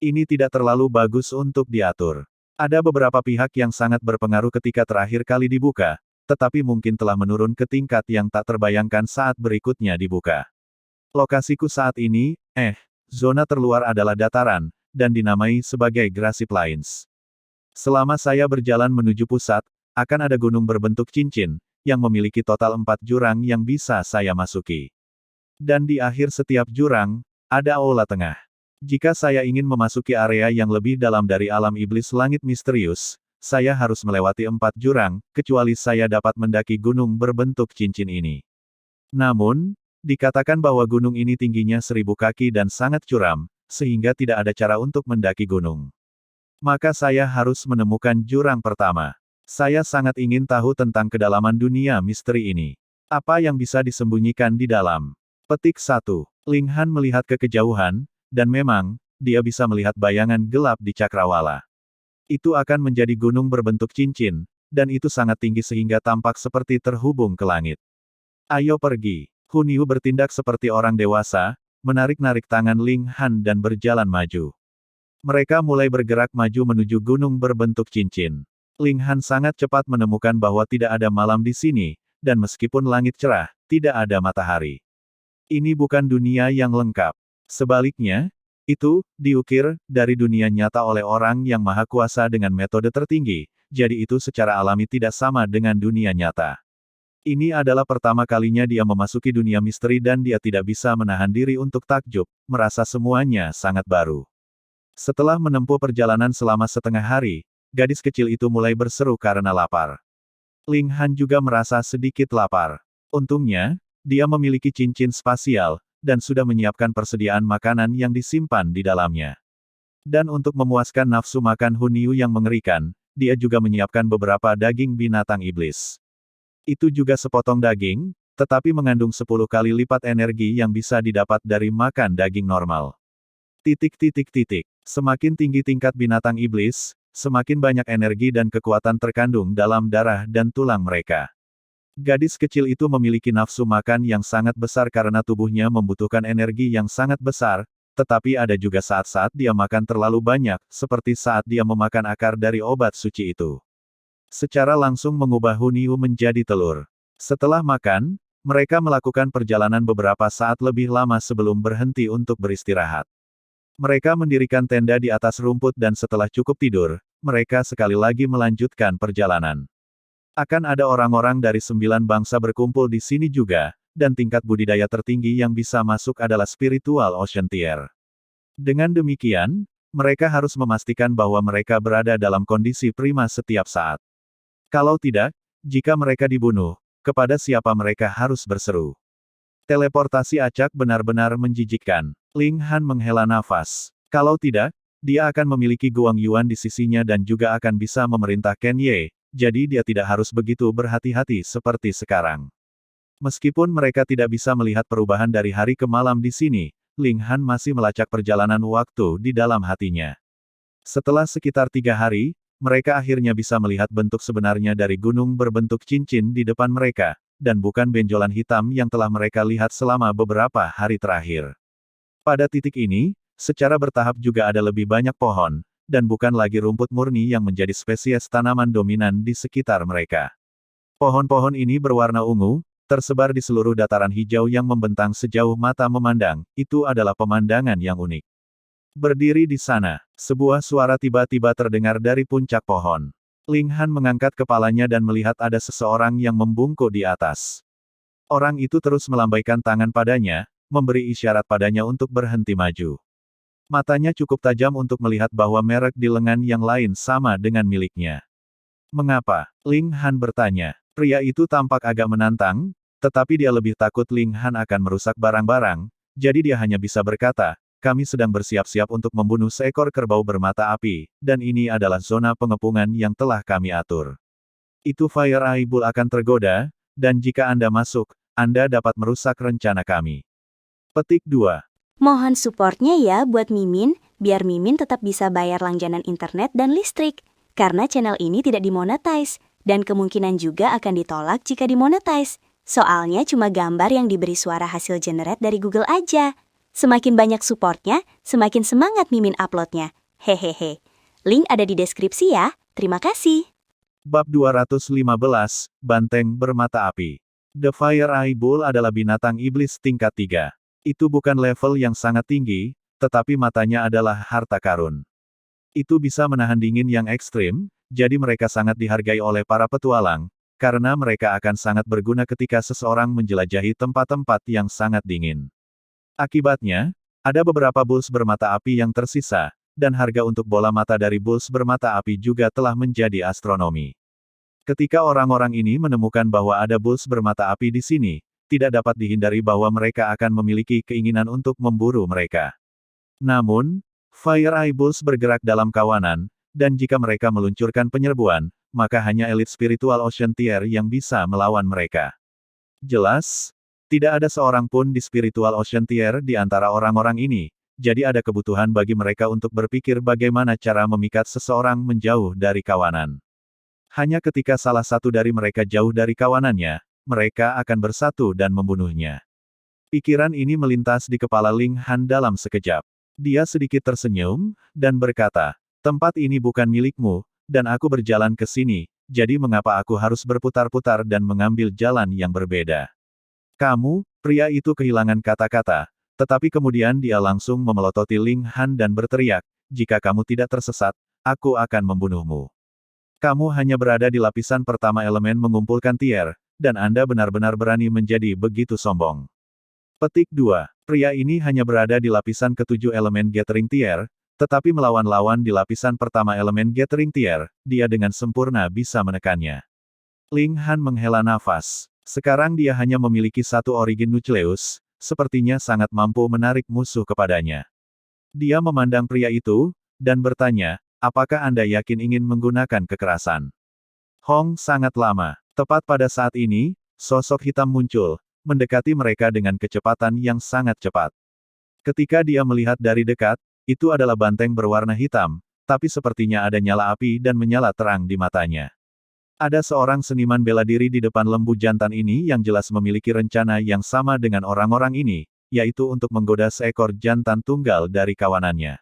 Ini tidak terlalu bagus untuk diatur. Ada beberapa pihak yang sangat berpengaruh ketika terakhir kali dibuka, tetapi mungkin telah menurun ke tingkat yang tak terbayangkan saat berikutnya dibuka. Lokasiku saat ini, zona terluar adalah dataran, dan dinamai sebagai Grassy Plains. Selama saya berjalan menuju pusat, akan ada gunung berbentuk cincin, yang memiliki total 4 jurang yang bisa saya masuki. Dan di akhir setiap jurang, ada aula tengah. Jika saya ingin memasuki area yang lebih dalam dari alam iblis langit misterius, saya harus melewati 4 jurang, kecuali saya dapat mendaki gunung berbentuk cincin ini. Namun, dikatakan bahwa gunung ini tingginya 1000 kaki dan sangat curam, sehingga tidak ada cara untuk mendaki gunung. Maka saya harus menemukan jurang pertama. Saya sangat ingin tahu tentang kedalaman dunia misteri ini. Apa yang bisa disembunyikan di dalam? Petik 1. Ling Han melihat ke kejauhan, dan memang, dia bisa melihat bayangan gelap di cakrawala. Itu akan menjadi gunung berbentuk cincin, dan itu sangat tinggi sehingga tampak seperti terhubung ke langit. Ayo pergi. Hun Yu bertindak seperti orang dewasa, menarik-narik tangan Ling Han dan berjalan maju. Mereka mulai bergerak maju menuju gunung berbentuk cincin. Ling Han sangat cepat menemukan bahwa tidak ada malam di sini, dan meskipun langit cerah, tidak ada matahari. Ini bukan dunia yang lengkap. Sebaliknya, itu diukir dari dunia nyata oleh orang yang maha kuasa dengan metode tertinggi, jadi itu secara alami tidak sama dengan dunia nyata. Ini adalah pertama kalinya dia memasuki dunia misteri dan dia tidak bisa menahan diri untuk takjub, merasa semuanya sangat baru. Setelah menempuh perjalanan selama setengah hari, gadis kecil itu mulai berseru karena lapar. Ling Han juga merasa sedikit lapar. Untungnya, dia memiliki cincin spasial, dan sudah menyiapkan persediaan makanan yang disimpan di dalamnya. Dan untuk memuaskan nafsu makan Hun Yu yang mengerikan, dia juga menyiapkan beberapa daging binatang iblis. Itu juga sepotong daging, tetapi mengandung 10 kali lipat energi yang bisa didapat dari makan daging normal. Semakin tinggi tingkat binatang iblis, semakin banyak energi dan kekuatan terkandung dalam darah dan tulang mereka. Gadis kecil itu memiliki nafsu makan yang sangat besar karena tubuhnya membutuhkan energi yang sangat besar, tetapi ada juga saat-saat dia makan terlalu banyak, seperti saat dia memakan akar dari obat suci itu. Secara langsung mengubah Hun Yu menjadi telur. Setelah makan, mereka melakukan perjalanan beberapa saat lebih lama sebelum berhenti untuk beristirahat. Mereka mendirikan tenda di atas rumput dan setelah cukup tidur, mereka sekali lagi melanjutkan perjalanan. Akan ada orang-orang dari 9 bangsa berkumpul di sini juga, dan tingkat budidaya tertinggi yang bisa masuk adalah spiritual Ocean Tier. Dengan demikian, mereka harus memastikan bahwa mereka berada dalam kondisi prima setiap saat. Kalau tidak, jika mereka dibunuh, kepada siapa mereka harus berseru. Teleportasi acak benar-benar menjijikkan. Ling Han menghela nafas. Kalau tidak, dia akan memiliki Guang Yuan di sisinya dan juga akan bisa memerintah Ken Ye, jadi dia tidak harus begitu berhati-hati seperti sekarang. Meskipun mereka tidak bisa melihat perubahan dari hari ke malam di sini, Ling Han masih melacak perjalanan waktu di dalam hatinya. Setelah sekitar 3 hari, mereka akhirnya bisa melihat bentuk sebenarnya dari gunung berbentuk cincin di depan mereka, dan bukan benjolan hitam yang telah mereka lihat selama beberapa hari terakhir. Pada titik ini, secara bertahap juga ada lebih banyak pohon, dan bukan lagi rumput murni yang menjadi spesies tanaman dominan di sekitar mereka. Pohon-pohon ini berwarna ungu, tersebar di seluruh dataran hijau yang membentang sejauh mata memandang, itu adalah pemandangan yang unik. Berdiri di sana, sebuah suara tiba-tiba terdengar dari puncak pohon. Ling Han mengangkat kepalanya dan melihat ada seseorang yang membungkuk di atas. Orang itu terus melambaikan tangan padanya, memberi isyarat padanya untuk berhenti maju. Matanya cukup tajam untuk melihat bahwa merek di lengan yang lain sama dengan miliknya. Mengapa? Ling Han bertanya. Pria itu tampak agak menantang, tetapi dia lebih takut Ling Han akan merusak barang-barang, jadi dia hanya bisa berkata, kami sedang bersiap-siap untuk membunuh seekor kerbau bermata api, dan ini adalah zona pengepungan yang telah kami atur. Itu Fire Eye Bull akan tergoda, dan jika Anda masuk, Anda dapat merusak rencana kami. Petik 2. Mohon supportnya ya buat Mimin, biar Mimin tetap bisa bayar langganan internet dan listrik. Karena channel ini tidak dimonetize, dan kemungkinan juga akan ditolak jika dimonetize. Soalnya cuma gambar yang diberi suara hasil generate dari Google aja. Semakin banyak supportnya, semakin semangat Mimin uploadnya. Hehehe. Link ada di deskripsi ya. Terima kasih. Bab 215, Banteng Bermata Api. The Fire Eye Bull adalah binatang iblis tingkat 3. Itu bukan level yang sangat tinggi, tetapi matanya adalah harta karun. Itu bisa menahan dingin yang ekstrim, jadi mereka sangat dihargai oleh para petualang, karena mereka akan sangat berguna ketika seseorang menjelajahi tempat-tempat yang sangat dingin. Akibatnya, ada beberapa bulls bermata api yang tersisa, dan harga untuk bola mata dari bulls bermata api juga telah menjadi astronomi. Ketika orang-orang ini menemukan bahwa ada bulls bermata api di sini, tidak dapat dihindari bahwa mereka akan memiliki keinginan untuk memburu mereka. Namun, Fire Eye Bulls bergerak dalam kawanan, dan jika mereka meluncurkan penyerbuan, maka hanya elit spiritual Ocean Tier yang bisa melawan mereka. Jelas, tidak ada seorang pun di spiritual Ocean Tier di antara orang-orang ini, jadi ada kebutuhan bagi mereka untuk berpikir bagaimana cara memikat seseorang menjauh dari kawanan. Hanya ketika salah satu dari mereka jauh dari kawanannya, mereka akan bersatu dan membunuhnya. Pikiran ini melintas di kepala Ling Han dalam sekejap. Dia sedikit tersenyum, dan berkata, tempat ini bukan milikmu, dan aku berjalan ke sini, jadi mengapa aku harus berputar-putar dan mengambil jalan yang berbeda? Kamu, pria itu kehilangan kata-kata, tetapi kemudian dia langsung memelototi Ling Han dan berteriak, jika kamu tidak tersesat, aku akan membunuhmu. Kamu hanya berada di lapisan pertama elemen mengumpulkan tier, dan Anda benar-benar berani menjadi begitu sombong. Petik 2. Pria ini hanya berada di lapisan ketujuh elemen gathering tier, tetapi melawan lawan di lapisan pertama elemen gathering tier, dia dengan sempurna bisa menekannya. Ling Han menghela nafas. Sekarang dia hanya memiliki satu origin nukleus, sepertinya sangat mampu menarik musuh kepadanya. Dia memandang pria itu, dan bertanya, apakah Anda yakin ingin menggunakan kekerasan? Hong sangat lama. Tepat pada saat ini, sosok hitam muncul, mendekati mereka dengan kecepatan yang sangat cepat. Ketika dia melihat dari dekat, itu adalah banteng berwarna hitam, tapi sepertinya ada nyala api dan menyala terang di matanya. Ada seorang seniman bela diri di depan lembu jantan ini yang jelas memiliki rencana yang sama dengan orang-orang ini, yaitu untuk menggoda seekor jantan tunggal dari kawanannya.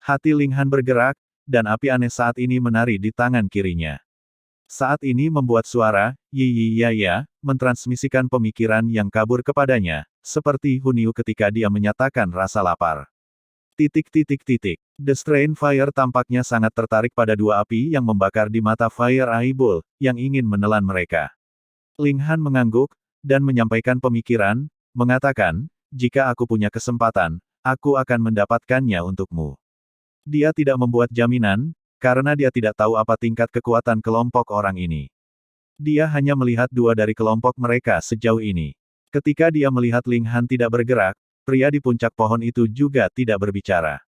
Hati Ling Han bergerak, dan api aneh saat ini menari di tangan kirinya. Saat ini membuat suara, yi-yi-ya-ya, mentransmisikan pemikiran yang kabur kepadanya, seperti Hunyu ketika dia menyatakan rasa lapar. The Strain Fire tampaknya sangat tertarik pada dua api yang membakar di mata Fire Eye Bull, yang ingin menelan mereka. Ling Han mengangguk, dan menyampaikan pemikiran, mengatakan, jika aku punya kesempatan, aku akan mendapatkannya untukmu. Dia tidak membuat jaminan, karena dia tidak tahu apa tingkat kekuatan kelompok orang ini. Dia hanya melihat dua dari kelompok mereka sejauh ini. Ketika dia melihat Ling Han tidak bergerak, pria di puncak pohon itu juga tidak berbicara.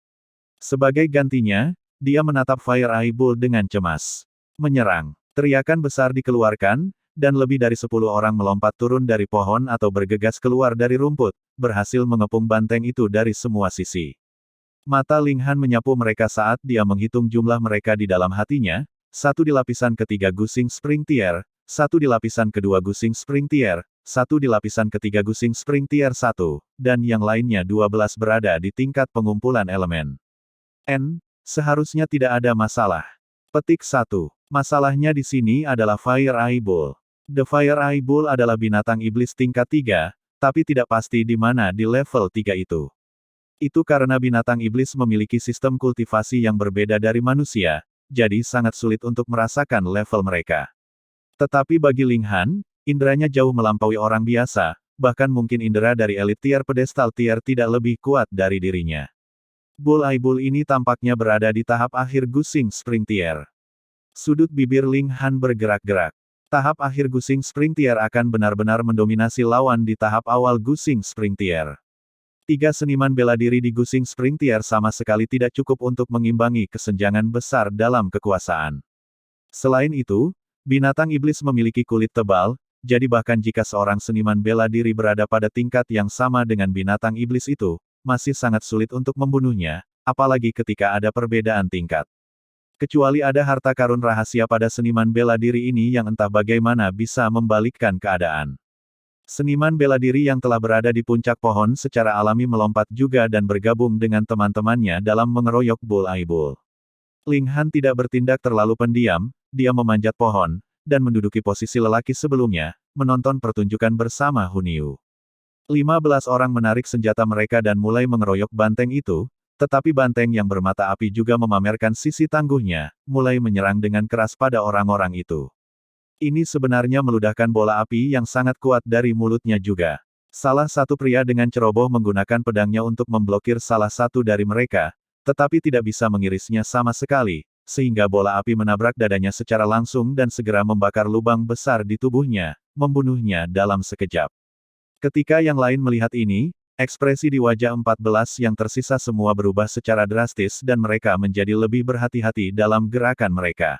Sebagai gantinya, dia menatap Fire Eye Bull dengan cemas. Menyerang. Teriakan besar dikeluarkan, dan lebih dari 10 orang melompat turun dari pohon atau bergegas keluar dari rumput, berhasil mengepung banteng itu dari semua sisi. Mata Ling Han menyapu mereka saat dia menghitung jumlah mereka di dalam hatinya, satu di lapisan ketiga Gusing Spring Tier, satu di lapisan kedua Gusing Spring Tier, satu di lapisan ketiga Gusing Spring Tier 1, dan yang lainnya 12 berada di tingkat pengumpulan elemen. Seharusnya tidak ada masalah. Petik 1. Masalahnya di sini adalah Fire Eye Bull. The Fire Eye Bull adalah binatang iblis tingkat 3, tapi tidak pasti di mana di level 3 itu. Itu karena binatang iblis memiliki sistem kultivasi yang berbeda dari manusia, jadi sangat sulit untuk merasakan level mereka. Tetapi bagi Ling Han, inderanya jauh melampaui orang biasa, bahkan mungkin indera dari elit tier pedestal tier tidak lebih kuat dari dirinya. Bull Eye Bull ini tampaknya berada di tahap akhir Gusing Spring Tier. Sudut bibir Ling Han bergerak-gerak. Tahap akhir Gusing Spring Tier akan benar-benar mendominasi lawan di tahap awal Gusing Spring Tier. 3 seniman bela diri di Gusing Spring Tier sama sekali tidak cukup untuk mengimbangi kesenjangan besar dalam kekuasaan. Selain itu, binatang iblis memiliki kulit tebal, jadi bahkan jika seorang seniman bela diri berada pada tingkat yang sama dengan binatang iblis itu, masih sangat sulit untuk membunuhnya, apalagi ketika ada perbedaan tingkat. Kecuali ada harta karun rahasia pada seniman bela diri ini yang entah bagaimana bisa membalikkan keadaan. Seniman bela diri yang telah berada di puncak pohon secara alami melompat juga dan bergabung dengan teman-temannya dalam mengeroyok Bull Eye Bull. Ling Han tidak bertindak terlalu pendiam, dia memanjat pohon, dan menduduki posisi lelaki sebelumnya, menonton pertunjukan bersama Hun Yu. 15 orang menarik senjata mereka dan mulai mengeroyok banteng itu, tetapi banteng yang bermata api juga memamerkan sisi tangguhnya, mulai menyerang dengan keras pada orang-orang itu. Ini sebenarnya meludahkan bola api yang sangat kuat dari mulutnya juga. Salah satu pria dengan ceroboh menggunakan pedangnya untuk memblokir salah satu dari mereka, tetapi tidak bisa mengirisnya sama sekali, sehingga bola api menabrak dadanya secara langsung dan segera membakar lubang besar di tubuhnya, membunuhnya dalam sekejap. Ketika yang lain melihat ini, ekspresi di wajah 14 yang tersisa semua berubah secara drastis dan mereka menjadi lebih berhati-hati dalam gerakan mereka.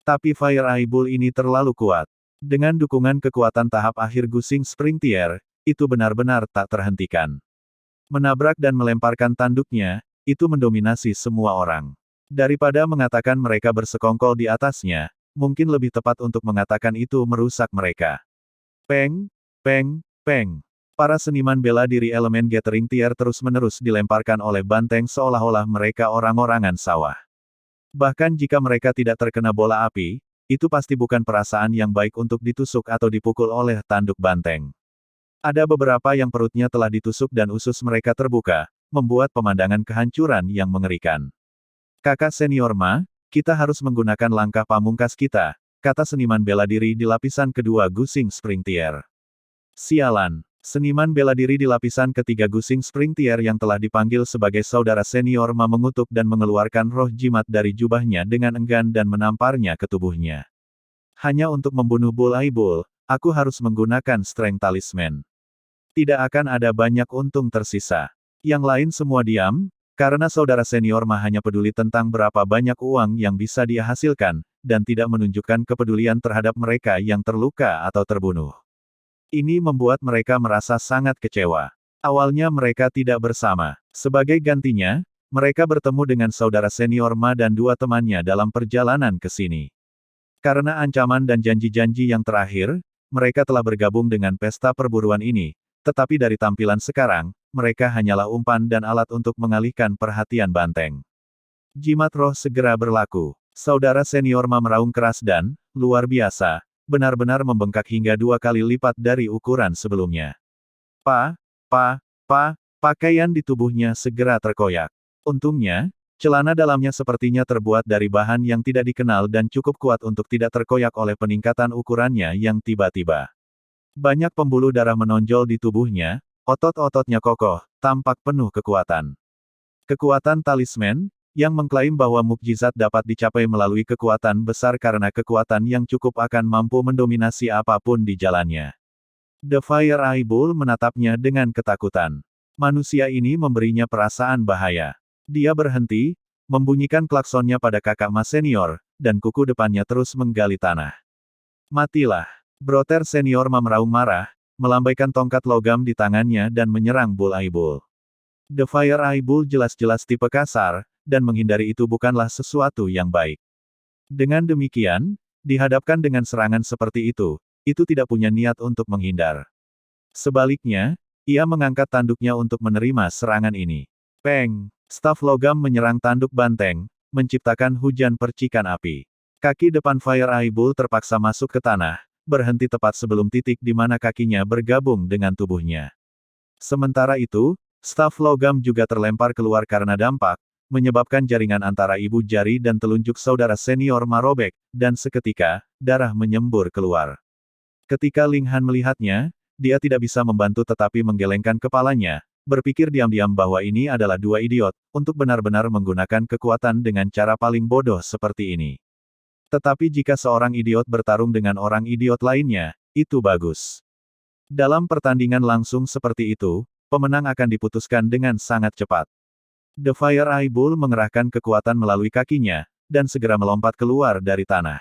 Tapi Fire Eye Bull ini terlalu kuat. Dengan dukungan kekuatan tahap akhir Gusing Spring Tier, itu benar-benar tak terhentikan. Menabrak dan melemparkan tanduknya, itu mendominasi semua orang. Daripada mengatakan mereka bersekongkol di atasnya, mungkin lebih tepat untuk mengatakan itu merusak mereka. Peng, peng, peng. Para seniman bela diri elemen Gathering Tier terus-menerus dilemparkan oleh banteng seolah-olah mereka orang-orangan sawah. Bahkan jika mereka tidak terkena bola api, itu pasti bukan perasaan yang baik untuk ditusuk atau dipukul oleh tanduk banteng. Ada beberapa yang perutnya telah ditusuk dan usus mereka terbuka, membuat pemandangan kehancuran yang mengerikan. Kakak senior Ma, kita harus menggunakan langkah pamungkas kita, kata seniman bela diri di lapisan kedua Gusing Spring Tier. Sialan, seniman bela diri di lapisan ketiga Gusing Spring Tier yang telah dipanggil sebagai saudara senior Ma mengutuk dan mengeluarkan roh jimat dari jubahnya dengan enggan dan menamparnya ke tubuhnya. Hanya untuk membunuh Bull Eye Bull, aku harus menggunakan Strength Talisman. Tidak akan ada banyak untung tersisa. Yang lain semua diam, karena saudara senior Ma hanya peduli tentang berapa banyak uang yang bisa dia hasilkan, dan tidak menunjukkan kepedulian terhadap mereka yang terluka atau terbunuh. Ini membuat mereka merasa sangat kecewa. Awalnya mereka tidak bersama. Sebagai gantinya, mereka bertemu dengan saudara senior Ma dan dua temannya dalam perjalanan ke sini. Karena ancaman dan janji-janji yang terakhir, mereka telah bergabung dengan pesta perburuan ini, tetapi dari tampilan sekarang, mereka hanyalah umpan dan alat untuk mengalihkan perhatian banteng. Jimat roh segera berlaku. Saudara senior Ma meraung keras dan, luar biasa, benar-benar membengkak hingga 2 kali lipat dari ukuran sebelumnya. Pakaian di tubuhnya segera terkoyak. Untungnya, celana dalamnya sepertinya terbuat dari bahan yang tidak dikenal dan cukup kuat untuk tidak terkoyak oleh peningkatan ukurannya yang tiba-tiba. Banyak pembuluh darah menonjol di tubuhnya, otot-ototnya kokoh, tampak penuh kekuatan. Kekuatan talisman, yang mengklaim bahwa mukjizat dapat dicapai melalui kekuatan besar karena kekuatan yang cukup akan mampu mendominasi apapun di jalannya. The Fire Eye Bull menatapnya dengan ketakutan. Manusia ini memberinya perasaan bahaya. Dia berhenti, membunyikan klaksonnya pada kakak Ma senior, dan kuku depannya terus menggali tanah. Matilah. Broter senior Ma meraung marah, melambaikan tongkat logam di tangannya dan menyerang Bull Eye Bull. The Fire Eye Bull jelas-jelas tipe kasar, dan menghindari itu bukanlah sesuatu yang baik. Dengan demikian, dihadapkan dengan serangan seperti itu tidak punya niat untuk menghindar. Sebaliknya, ia mengangkat tanduknya untuk menerima serangan ini. Peng! Staf logam menyerang tanduk banteng, menciptakan hujan percikan api. Kaki depan Fire Eye Bull terpaksa masuk ke tanah, berhenti tepat sebelum titik di mana kakinya bergabung dengan tubuhnya. Sementara itu, staf logam juga terlempar keluar karena dampak, menyebabkan jaringan antara ibu jari dan telunjuk saudara senior Ma robek, dan seketika, darah menyembur keluar. Ketika Ling Han melihatnya, dia tidak bisa membantu tetapi menggelengkan kepalanya, berpikir diam-diam bahwa ini adalah dua idiot, untuk benar-benar menggunakan kekuatan dengan cara paling bodoh seperti ini. Tetapi jika seorang idiot bertarung dengan orang idiot lainnya, itu bagus. Dalam pertandingan langsung seperti itu, pemenang akan diputuskan dengan sangat cepat. The Fire Eye Bull mengerahkan kekuatan melalui kakinya, dan segera melompat keluar dari tanah.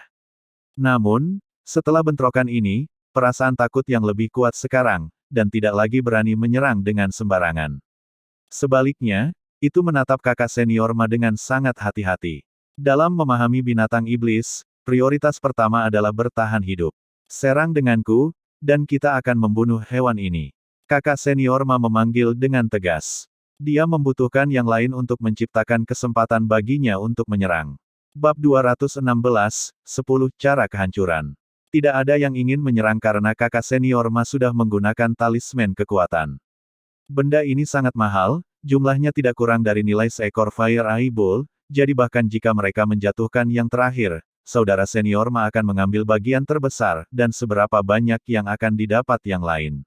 Namun, setelah bentrokan ini, perasaan takut yang lebih kuat sekarang, dan tidak lagi berani menyerang dengan sembarangan. Sebaliknya, itu menatap kakak senior Ma dengan sangat hati-hati. Dalam memahami binatang iblis, prioritas pertama adalah bertahan hidup. Serang denganku, dan kita akan membunuh hewan ini. Kakak senior Ma memanggil dengan tegas. Dia membutuhkan yang lain untuk menciptakan kesempatan baginya untuk menyerang. Bab 216, 10 Cara Kehancuran. Tidak ada yang ingin menyerang karena kakak senior Ma sudah menggunakan talisman kekuatan. Benda ini sangat mahal, jumlahnya tidak kurang dari nilai seekor Fire Eye Bull, jadi bahkan jika mereka menjatuhkan yang terakhir, saudara senior Ma akan mengambil bagian terbesar, dan seberapa banyak yang akan didapat yang lain.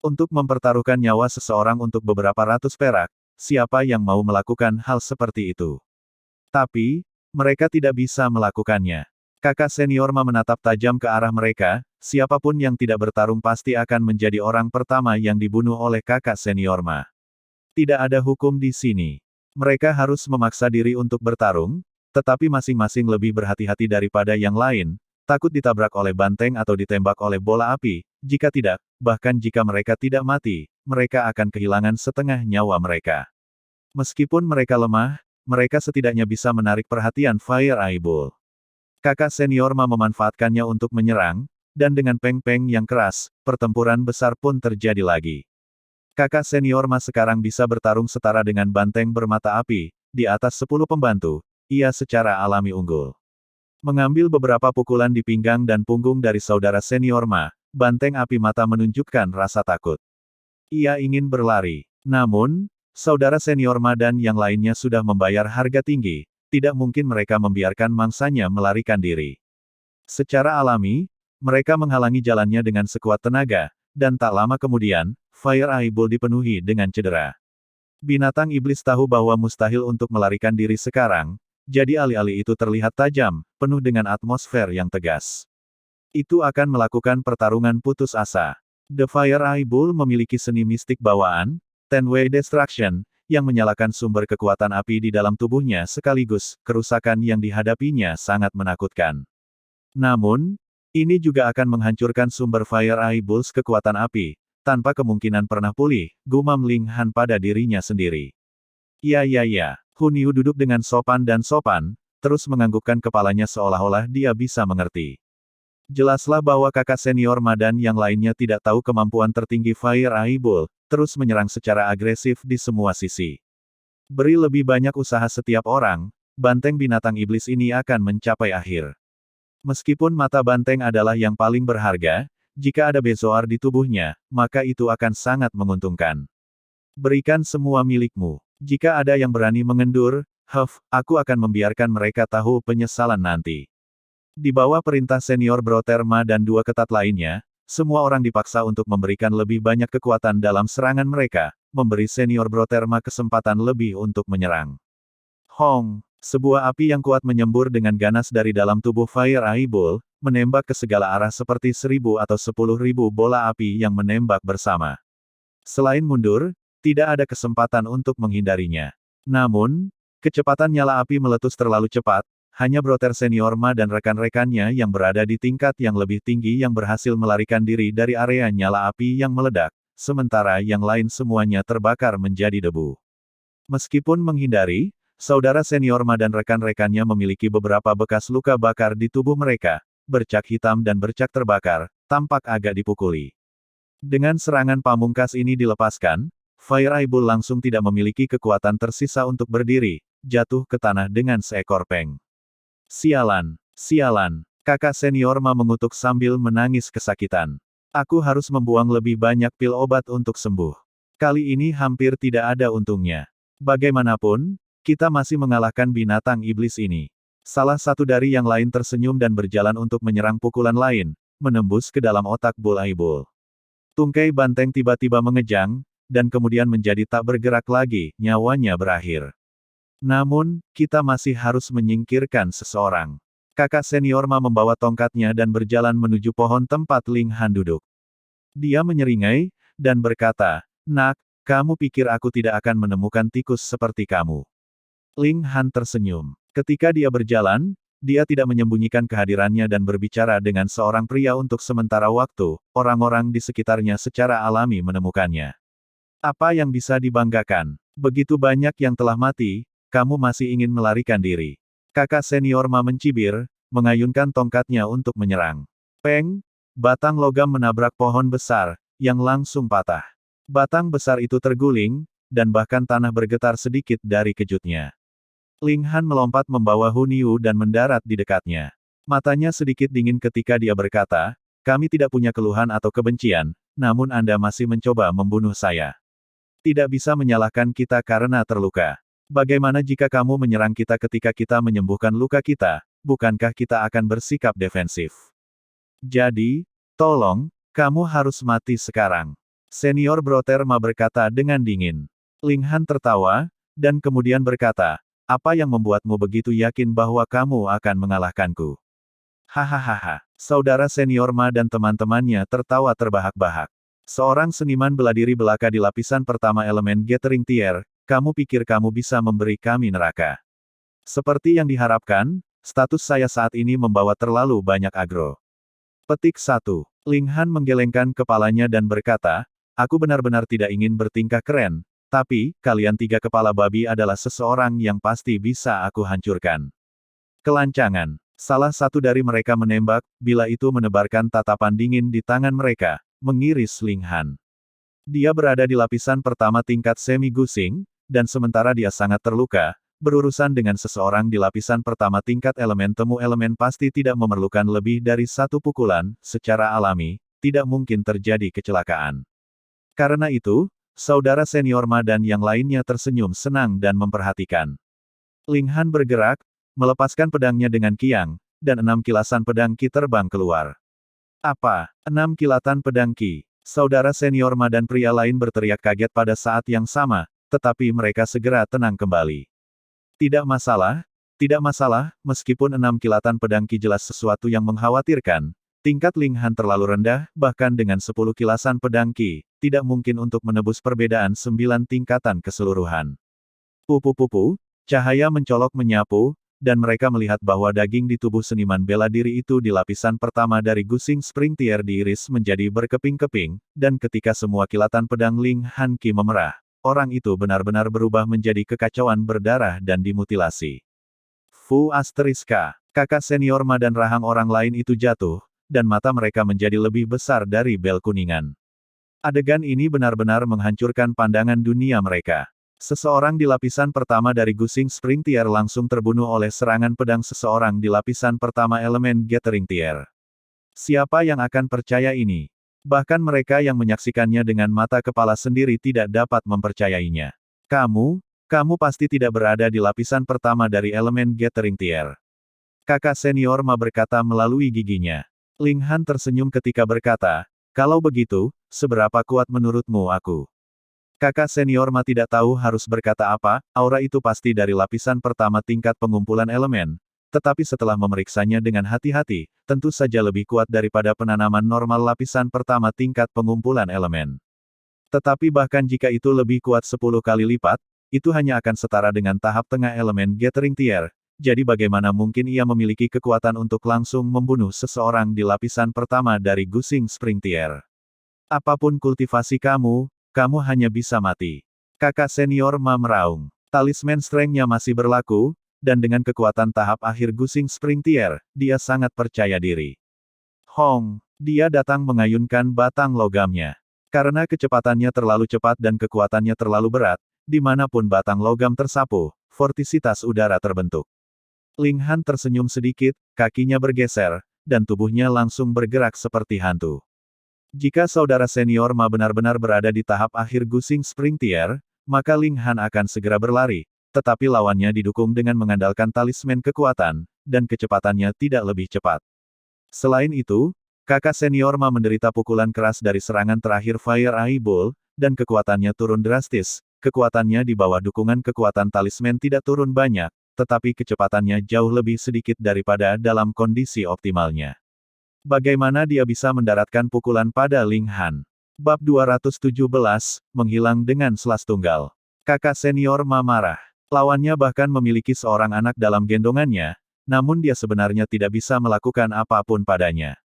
Untuk mempertaruhkan nyawa seseorang untuk beberapa ratus perak, siapa yang mau melakukan hal seperti itu? Tapi, mereka tidak bisa melakukannya. Kakak senior Ma menatap tajam ke arah mereka, siapapun yang tidak bertarung pasti akan menjadi orang pertama yang dibunuh oleh kakak senior Ma. Tidak ada hukum di sini. Mereka harus memaksa diri untuk bertarung, tetapi masing-masing lebih berhati-hati daripada yang lain, takut ditabrak oleh banteng atau ditembak oleh bola api, jika tidak, bahkan jika mereka tidak mati, mereka akan kehilangan setengah nyawa mereka. Meskipun mereka lemah, mereka setidaknya bisa menarik perhatian Fire Eye Bull. Kakak senior Ma memanfaatkannya untuk menyerang, dan dengan peng-peng yang keras, pertempuran besar pun terjadi lagi. Kakak senior Ma sekarang bisa bertarung setara dengan banteng bermata api, di atas 10 pembantu, ia secara alami unggul. Mengambil beberapa pukulan di pinggang dan punggung dari saudara senior Ma, banteng api mata menunjukkan rasa takut. Ia ingin berlari. Namun, saudara senior Ma dan yang lainnya sudah membayar harga tinggi, tidak mungkin mereka membiarkan mangsanya melarikan diri. Secara alami, mereka menghalangi jalannya dengan sekuat tenaga, dan tak lama kemudian, Fire Eye Bull dipenuhi dengan cedera. Binatang iblis tahu bahwa mustahil untuk melarikan diri sekarang, jadi alih-alih itu terlihat tajam, penuh dengan atmosfer yang tegas. Itu akan melakukan pertarungan putus asa. The Fire Eye Bull memiliki seni mistik bawaan, Ten-Way Destruction, yang menyalakan sumber kekuatan api di dalam tubuhnya sekaligus, kerusakan yang dihadapinya sangat menakutkan. Namun, ini juga akan menghancurkan sumber Fire Eye Bull's kekuatan api, tanpa kemungkinan pernah pulih, gumam Ling Han pada dirinya sendiri. Ya. Hun Yu duduk dengan sopan, terus menganggukkan kepalanya seolah-olah dia bisa mengerti. Jelaslah bahwa kakak senior Ma dan yang lainnya tidak tahu kemampuan tertinggi Fire Eye Bull, terus menyerang secara agresif di semua sisi. Beri lebih banyak usaha setiap orang, banteng binatang iblis ini akan mencapai akhir. Meskipun mata banteng adalah yang paling berharga, jika ada bezoar di tubuhnya, maka itu akan sangat menguntungkan. Berikan semua milikmu. Jika ada yang berani mengendur, aku akan membiarkan mereka tahu penyesalan nanti. Di bawah perintah senior Brother Ma dan dua ketat lainnya, semua orang dipaksa untuk memberikan lebih banyak kekuatan dalam serangan mereka, memberi senior Brother Ma kesempatan lebih untuk menyerang. Hong, sebuah api yang kuat menyembur dengan ganas dari dalam tubuh Fire Eye Bull, menembak ke segala arah seperti 1.000 atau 10.000 bola api yang menembak bersama. Selain mundur, tidak ada kesempatan untuk menghindarinya. Namun, kecepatan nyala api meletus terlalu cepat, hanya Brother Senior Ma dan rekan-rekannya yang berada di tingkat yang lebih tinggi yang berhasil melarikan diri dari area nyala api yang meledak, sementara yang lain semuanya terbakar menjadi debu. Meskipun menghindari, saudara Senior Ma dan rekan-rekannya memiliki beberapa bekas luka bakar di tubuh mereka, bercak hitam dan bercak terbakar, tampak agak dipukuli. Dengan serangan pamungkas ini dilepaskan, Fire Eye Bull langsung tidak memiliki kekuatan tersisa untuk berdiri, jatuh ke tanah dengan seekor peng. Sialan, kakak senior Ma mengutuk sambil menangis kesakitan. Aku harus membuang lebih banyak pil obat untuk sembuh. Kali ini hampir tidak ada untungnya. Bagaimanapun, kita masih mengalahkan binatang iblis ini. Salah satu dari yang lain tersenyum dan berjalan untuk menyerang pukulan lain, menembus ke dalam otak Bull Eye Bull. Tungkai banteng tiba-tiba mengejang, dan kemudian menjadi tak bergerak lagi, nyawanya berakhir. Namun, kita masih harus menyingkirkan seseorang. Kakak senior Ma membawa tongkatnya dan berjalan menuju pohon tempat Ling Han duduk. Dia menyeringai, dan berkata, "Nak, kamu pikir aku tidak akan menemukan tikus seperti kamu?" Ling Han tersenyum. Ketika dia berjalan, dia tidak menyembunyikan kehadirannya dan berbicara dengan seorang pria untuk sementara waktu, orang-orang di sekitarnya secara alami menemukannya. Apa yang bisa dibanggakan? Begitu banyak yang telah mati, kamu masih ingin melarikan diri. Kakak senior Ma mencibir, mengayunkan tongkatnya untuk menyerang. Peng! Batang logam menabrak pohon besar, yang langsung patah. Batang besar itu terguling, dan bahkan tanah bergetar sedikit dari kejutnya. Ling Han melompat membawa Hun Yu dan mendarat di dekatnya. Matanya sedikit dingin ketika dia berkata, "Kami tidak punya keluhan atau kebencian, namun Anda masih mencoba membunuh saya. Tidak bisa menyalahkan kita karena terluka. Bagaimana jika kamu menyerang kita ketika kita menyembuhkan luka kita, bukankah kita akan bersikap defensif? Jadi, tolong, kamu harus mati sekarang." Senior Brother Ma berkata dengan dingin. Ling Han tertawa, dan kemudian berkata, "Apa yang membuatmu begitu yakin bahwa kamu akan mengalahkanku?" Hahaha. Saudara senior Ma dan teman-temannya tertawa terbahak-bahak. Seorang seniman bela diri belaka di lapisan pertama elemen Gathering Tier, kamu pikir kamu bisa memberi kami neraka? Seperti yang diharapkan, status saya saat ini membawa terlalu banyak agro. Petik 1. Ling Han menggelengkan kepalanya dan berkata, "Aku benar-benar tidak ingin bertingkah keren, tapi, kalian tiga kepala babi adalah seseorang yang pasti bisa aku hancurkan." Kelancangan. Salah satu dari mereka menembak, bila itu menebarkan tatapan dingin di tangan mereka, mengiris Ling Han. Dia berada di lapisan pertama tingkat semi-gusing, dan sementara dia sangat terluka, berurusan dengan seseorang di lapisan pertama tingkat elemen temu elemen pasti tidak memerlukan lebih dari satu pukulan, secara alami, tidak mungkin terjadi kecelakaan. Karena itu, saudara senior Ma dan yang lainnya tersenyum senang dan memperhatikan. Ling Han bergerak, melepaskan pedangnya dengan kiang, dan 6 kilasan pedang Ki terbang keluar. Apa? 6 kilatan pedang Ki? Saudara senior Ma dan pria lain berteriak kaget pada saat yang sama, tetapi mereka segera tenang kembali. Tidak masalah, meskipun 6 kilatan pedang Ki jelas sesuatu yang mengkhawatirkan, tingkat Ling Han terlalu rendah, bahkan dengan 10 kilasan pedang Ki, tidak mungkin untuk menebus perbedaan 9 tingkatan keseluruhan. Pupu-pupu, cahaya mencolok menyapu, dan mereka melihat bahwa daging di tubuh seniman bela diri itu di lapisan pertama dari Gusing Spring Tier diiris menjadi berkeping-keping, dan ketika semua kilatan pedang Ling Han Ki memerah, orang itu benar-benar berubah menjadi kekacauan berdarah dan dimutilasi. Fu asteriska, kakak senior Ma dan rahang orang lain itu jatuh, dan mata mereka menjadi lebih besar dari bel kuningan. Adegan ini benar-benar menghancurkan pandangan dunia mereka. Seseorang di lapisan pertama dari Gusing Spring Tier langsung terbunuh oleh serangan pedang seseorang di lapisan pertama elemen Gathering Tier. Siapa yang akan percaya ini? Bahkan mereka yang menyaksikannya dengan mata kepala sendiri tidak dapat mempercayainya. Kamu pasti tidak berada di lapisan pertama dari elemen Gathering Tier. Kakak senior Ma berkata melalui giginya. Ling Han tersenyum ketika berkata, "Kalau begitu, seberapa kuat menurutmu aku?" Kakak senior Ma tidak tahu harus berkata apa, aura itu pasti dari lapisan pertama tingkat pengumpulan elemen, tetapi setelah memeriksanya dengan hati-hati, tentu saja lebih kuat daripada penanaman normal lapisan pertama tingkat pengumpulan elemen. Tetapi bahkan jika itu lebih kuat 10 kali lipat, itu hanya akan setara dengan tahap tengah elemen Gathering Tier, jadi bagaimana mungkin ia memiliki kekuatan untuk langsung membunuh seseorang di lapisan pertama dari Gusing Spring Tier. Apapun kultivasi kamu hanya bisa mati. Kakak senior Ma meraung. Talisman strength-nya masih berlaku, dan dengan kekuatan tahap akhir Gusing Spring Tier, dia sangat percaya diri. Hong, dia datang mengayunkan batang logamnya. Karena kecepatannya terlalu cepat dan kekuatannya terlalu berat, dimanapun batang logam tersapu, vortisitas udara terbentuk. Ling Han tersenyum sedikit, kakinya bergeser, dan tubuhnya langsung bergerak seperti hantu. Jika saudara senior Ma benar-benar berada di tahap akhir Gusing Spring Tier, maka Ling Han akan segera berlari, tetapi lawannya didukung dengan mengandalkan talisman kekuatan, dan kecepatannya tidak lebih cepat. Selain itu, Kakak senior Ma menderita pukulan keras dari serangan terakhir Fire Eye Bull, dan kekuatannya turun drastis. Kekuatannya di bawah dukungan kekuatan talisman tidak turun banyak, tetapi kecepatannya jauh lebih sedikit daripada dalam kondisi optimalnya. Bagaimana dia bisa mendaratkan pukulan pada Ling Han? Bab 217, menghilang dengan selas tunggal. Kakak senior Ma marah. Lawannya bahkan memiliki seorang anak dalam gendongannya, namun dia sebenarnya tidak bisa melakukan apapun padanya.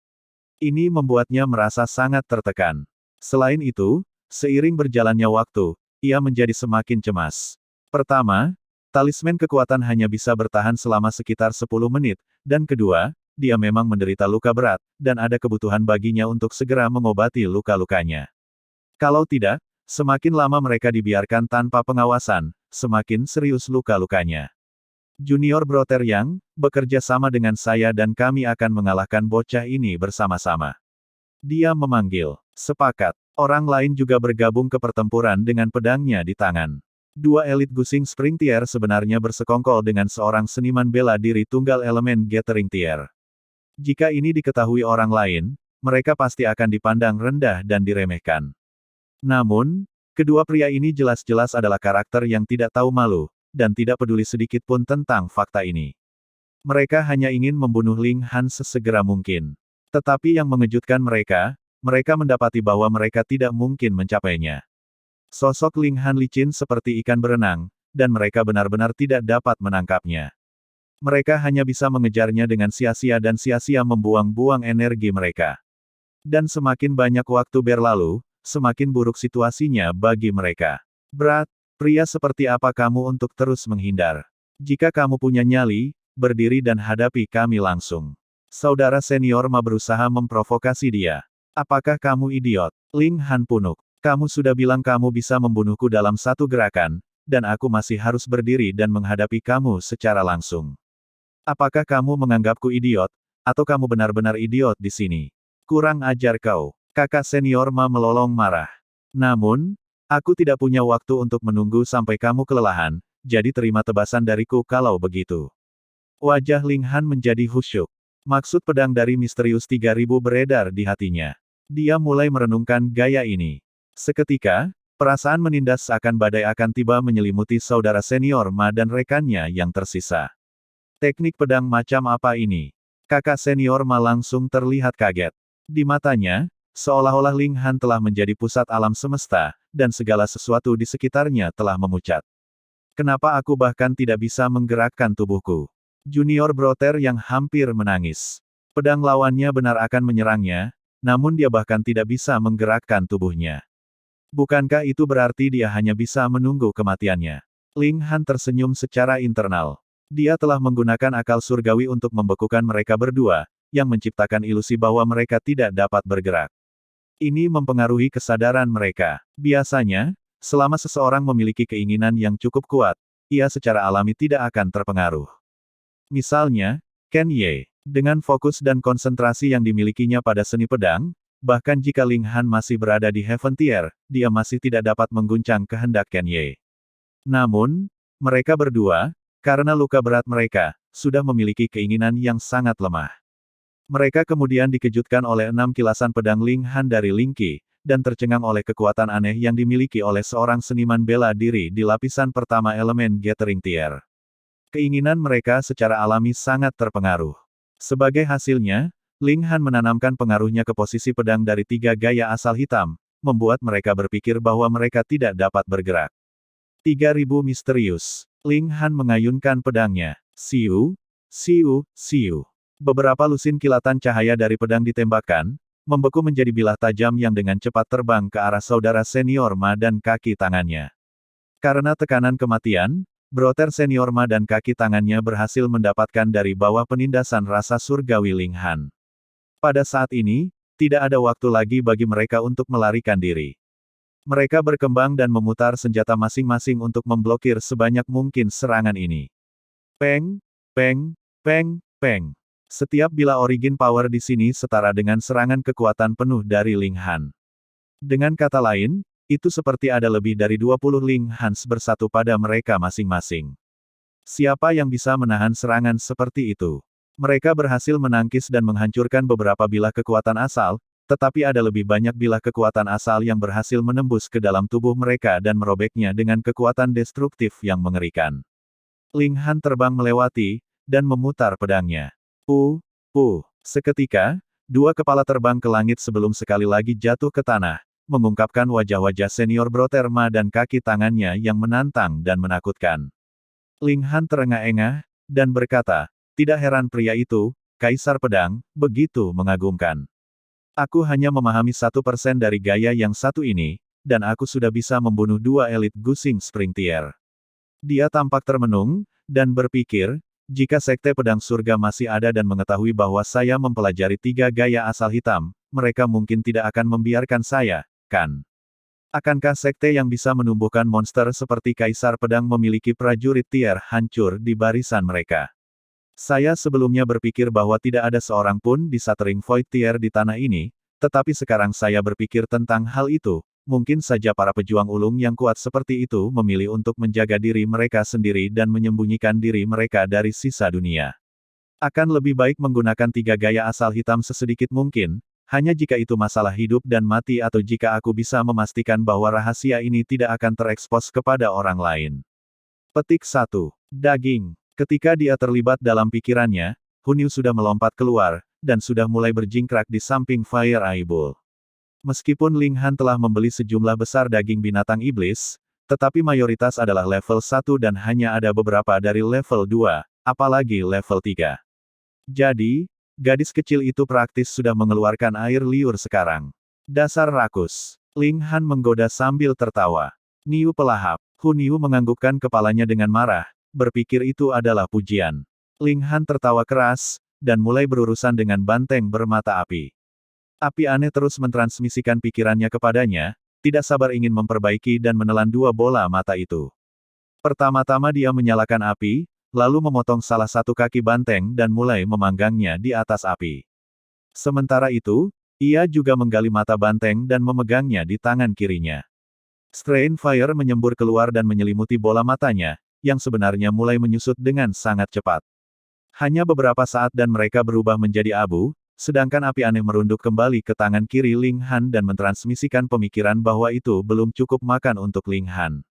Ini membuatnya merasa sangat tertekan. Selain itu, seiring berjalannya waktu, ia menjadi semakin cemas. Pertama, talisman kekuatan hanya bisa bertahan selama sekitar 10 menit, dan kedua, dia memang menderita luka berat, dan ada kebutuhan baginya untuk segera mengobati luka-lukanya. Kalau tidak, semakin lama mereka dibiarkan tanpa pengawasan, semakin serius luka-lukanya. Junior Brother Yang, bekerja sama dengan saya dan kami akan mengalahkan bocah ini bersama-sama. Dia memanggil. Sepakat. Orang lain juga bergabung ke pertempuran dengan pedangnya di tangan. Dua elit Gusing Spring Tier sebenarnya bersekongkol dengan seorang seniman bela diri tunggal elemen Gathering Tier. Jika ini diketahui orang lain, mereka pasti akan dipandang rendah dan diremehkan. Namun, kedua pria ini jelas-jelas adalah karakter yang tidak tahu malu, dan tidak peduli sedikit pun tentang fakta ini. Mereka hanya ingin membunuh Ling Han sesegera mungkin. Tetapi yang mengejutkan mereka mendapati bahwa mereka tidak mungkin mencapainya. Sosok Ling Han licin seperti ikan berenang, dan mereka benar-benar tidak dapat menangkapnya. Mereka hanya bisa mengejarnya dengan sia-sia dan sia-sia membuang-buang energi mereka. Dan semakin banyak waktu berlalu, semakin buruk situasinya bagi mereka. Berat. Pria seperti apa kamu untuk terus menghindar? Jika kamu punya nyali, berdiri dan hadapi kami langsung. Saudara senior Ma berusaha memprovokasi dia. Apakah kamu idiot? Ling Han punuk. Kamu sudah bilang kamu bisa membunuhku dalam satu gerakan, dan aku masih harus berdiri dan menghadapi kamu secara langsung. Apakah kamu menganggapku idiot, atau kamu benar-benar idiot di sini? Kurang ajar kau. Kakak senior Ma melolong marah. Namun, aku tidak punya waktu untuk menunggu sampai kamu kelelahan, jadi terima tebasan dariku kalau begitu. Wajah Ling Han menjadi khusyuk. Maksud pedang dari misterius 3000 beredar di hatinya. Dia mulai merenungkan gaya ini. Seketika, perasaan menindas seakan badai akan tiba menyelimuti saudara senior Ma dan rekannya yang tersisa. Teknik pedang macam apa ini? Kakak senior Ma langsung terlihat kaget. Di matanya, seolah-olah Ling Han telah menjadi pusat alam semesta, dan segala sesuatu di sekitarnya telah memucat. Kenapa aku bahkan tidak bisa menggerakkan tubuhku? Junior Brother yang hampir menangis. Pedang lawannya benar akan menyerangnya, namun dia bahkan tidak bisa menggerakkan tubuhnya. Bukankah itu berarti dia hanya bisa menunggu kematiannya? Ling Han tersenyum secara internal. Dia telah menggunakan akal surgawi untuk membekukan mereka berdua, yang menciptakan ilusi bahwa mereka tidak dapat bergerak. Ini mempengaruhi kesadaran mereka. Biasanya, selama seseorang memiliki keinginan yang cukup kuat, ia secara alami tidak akan terpengaruh. Misalnya, Ken Ye, dengan fokus dan konsentrasi yang dimilikinya pada seni pedang, bahkan jika Ling Han masih berada di Heaven Tier, dia masih tidak dapat mengguncang kehendak Ken Ye. Namun, mereka berdua, karena luka berat mereka, sudah memiliki keinginan yang sangat lemah. Mereka kemudian dikejutkan oleh 6 kilasan pedang Ling Han dari Ling Qi, dan tercengang oleh kekuatan aneh yang dimiliki oleh seorang seniman bela diri di lapisan pertama elemen Gathering Tier. Keinginan mereka secara alami sangat terpengaruh. Sebagai hasilnya, Ling Han menanamkan pengaruhnya ke posisi pedang dari 3 gaya asal hitam, membuat mereka berpikir bahwa mereka tidak dapat bergerak. 3000 misterius. Ling Han mengayunkan pedangnya. Siu, siu, siu. Beberapa lusin kilatan cahaya dari pedang ditembakkan, membeku menjadi bilah tajam yang dengan cepat terbang ke arah saudara senior Ma dan kaki tangannya. Karena tekanan kematian, Brother senior Ma dan kaki tangannya berhasil mendapatkan dari bawah penindasan rasa surgawi Ling Han. Pada saat ini, tidak ada waktu lagi bagi mereka untuk melarikan diri. Mereka berkembang dan memutar senjata masing-masing untuk memblokir sebanyak mungkin serangan ini. Peng, peng, peng, peng. Setiap bilah origin power di sini setara dengan serangan kekuatan penuh dari Ling Han. Dengan kata lain, itu seperti ada lebih dari 20 Ling Hans bersatu pada mereka masing-masing. Siapa yang bisa menahan serangan seperti itu? Mereka berhasil menangkis dan menghancurkan beberapa bilah kekuatan asal, tetapi ada lebih banyak bilah kekuatan asal yang berhasil menembus ke dalam tubuh mereka dan merobeknya dengan kekuatan destruktif yang mengerikan. Ling Han terbang melewati, dan memutar pedangnya. Seketika, dua kepala terbang ke langit sebelum sekali lagi jatuh ke tanah, mengungkapkan wajah-wajah senior Broterma dan kaki tangannya yang menantang dan menakutkan. Ling Han terengah-engah, dan berkata, tidak heran pria itu, Kaisar Pedang, begitu mengagumkan. Aku hanya memahami 1% dari gaya yang satu ini, dan aku sudah bisa membunuh dua elit Gusing Springtier. Dia tampak termenung, dan berpikir, jika Sekte Pedang Surga masih ada dan mengetahui bahwa saya mempelajari 3 gaya asal hitam, mereka mungkin tidak akan membiarkan saya, kan? Akankah sekte yang bisa menumbuhkan monster seperti Kaisar Pedang memiliki prajurit tier hancur di barisan mereka? Saya sebelumnya berpikir bahwa tidak ada seorang pun di Shattering Void Tier di tanah ini, tetapi sekarang saya berpikir tentang hal itu, mungkin saja para pejuang ulung yang kuat seperti itu memilih untuk menjaga diri mereka sendiri dan menyembunyikan diri mereka dari sisa dunia. Akan lebih baik menggunakan 3 gaya asal hitam sesedikit mungkin, hanya jika itu masalah hidup dan mati atau jika aku bisa memastikan bahwa rahasia ini tidak akan terekspos kepada orang lain. Petik 1. Daging. Ketika dia terlibat dalam pikirannya, Hun Yu sudah melompat keluar, dan sudah mulai berjingkrak di samping Fire Eye Bull. Meskipun Ling Han telah membeli sejumlah besar daging binatang iblis, tetapi mayoritas adalah level 1 dan hanya ada beberapa dari level 2, apalagi level 3. Jadi, gadis kecil itu praktis sudah mengeluarkan air liur sekarang. Dasar rakus. Ling Han menggoda sambil tertawa. Niu pelahap. Hun Yu menganggukkan kepalanya dengan marah, berpikir itu adalah pujian. Ling Han tertawa keras, dan mulai berurusan dengan banteng bermata api. Api aneh terus mentransmisikan pikirannya kepadanya, tidak sabar ingin memperbaiki dan menelan 2 bola mata itu. Pertama-tama dia menyalakan api, lalu memotong salah satu kaki banteng dan mulai memanggangnya di atas api. Sementara itu, ia juga menggali mata banteng dan memegangnya di tangan kirinya. Strain Fire menyembur keluar dan menyelimuti bola matanya, yang sebenarnya mulai menyusut dengan sangat cepat. Hanya beberapa saat dan mereka berubah menjadi abu, sedangkan api aneh merunduk kembali ke tangan kiri Ling Han dan mentransmisikan pemikiran bahwa itu belum cukup makan untuk Ling Han.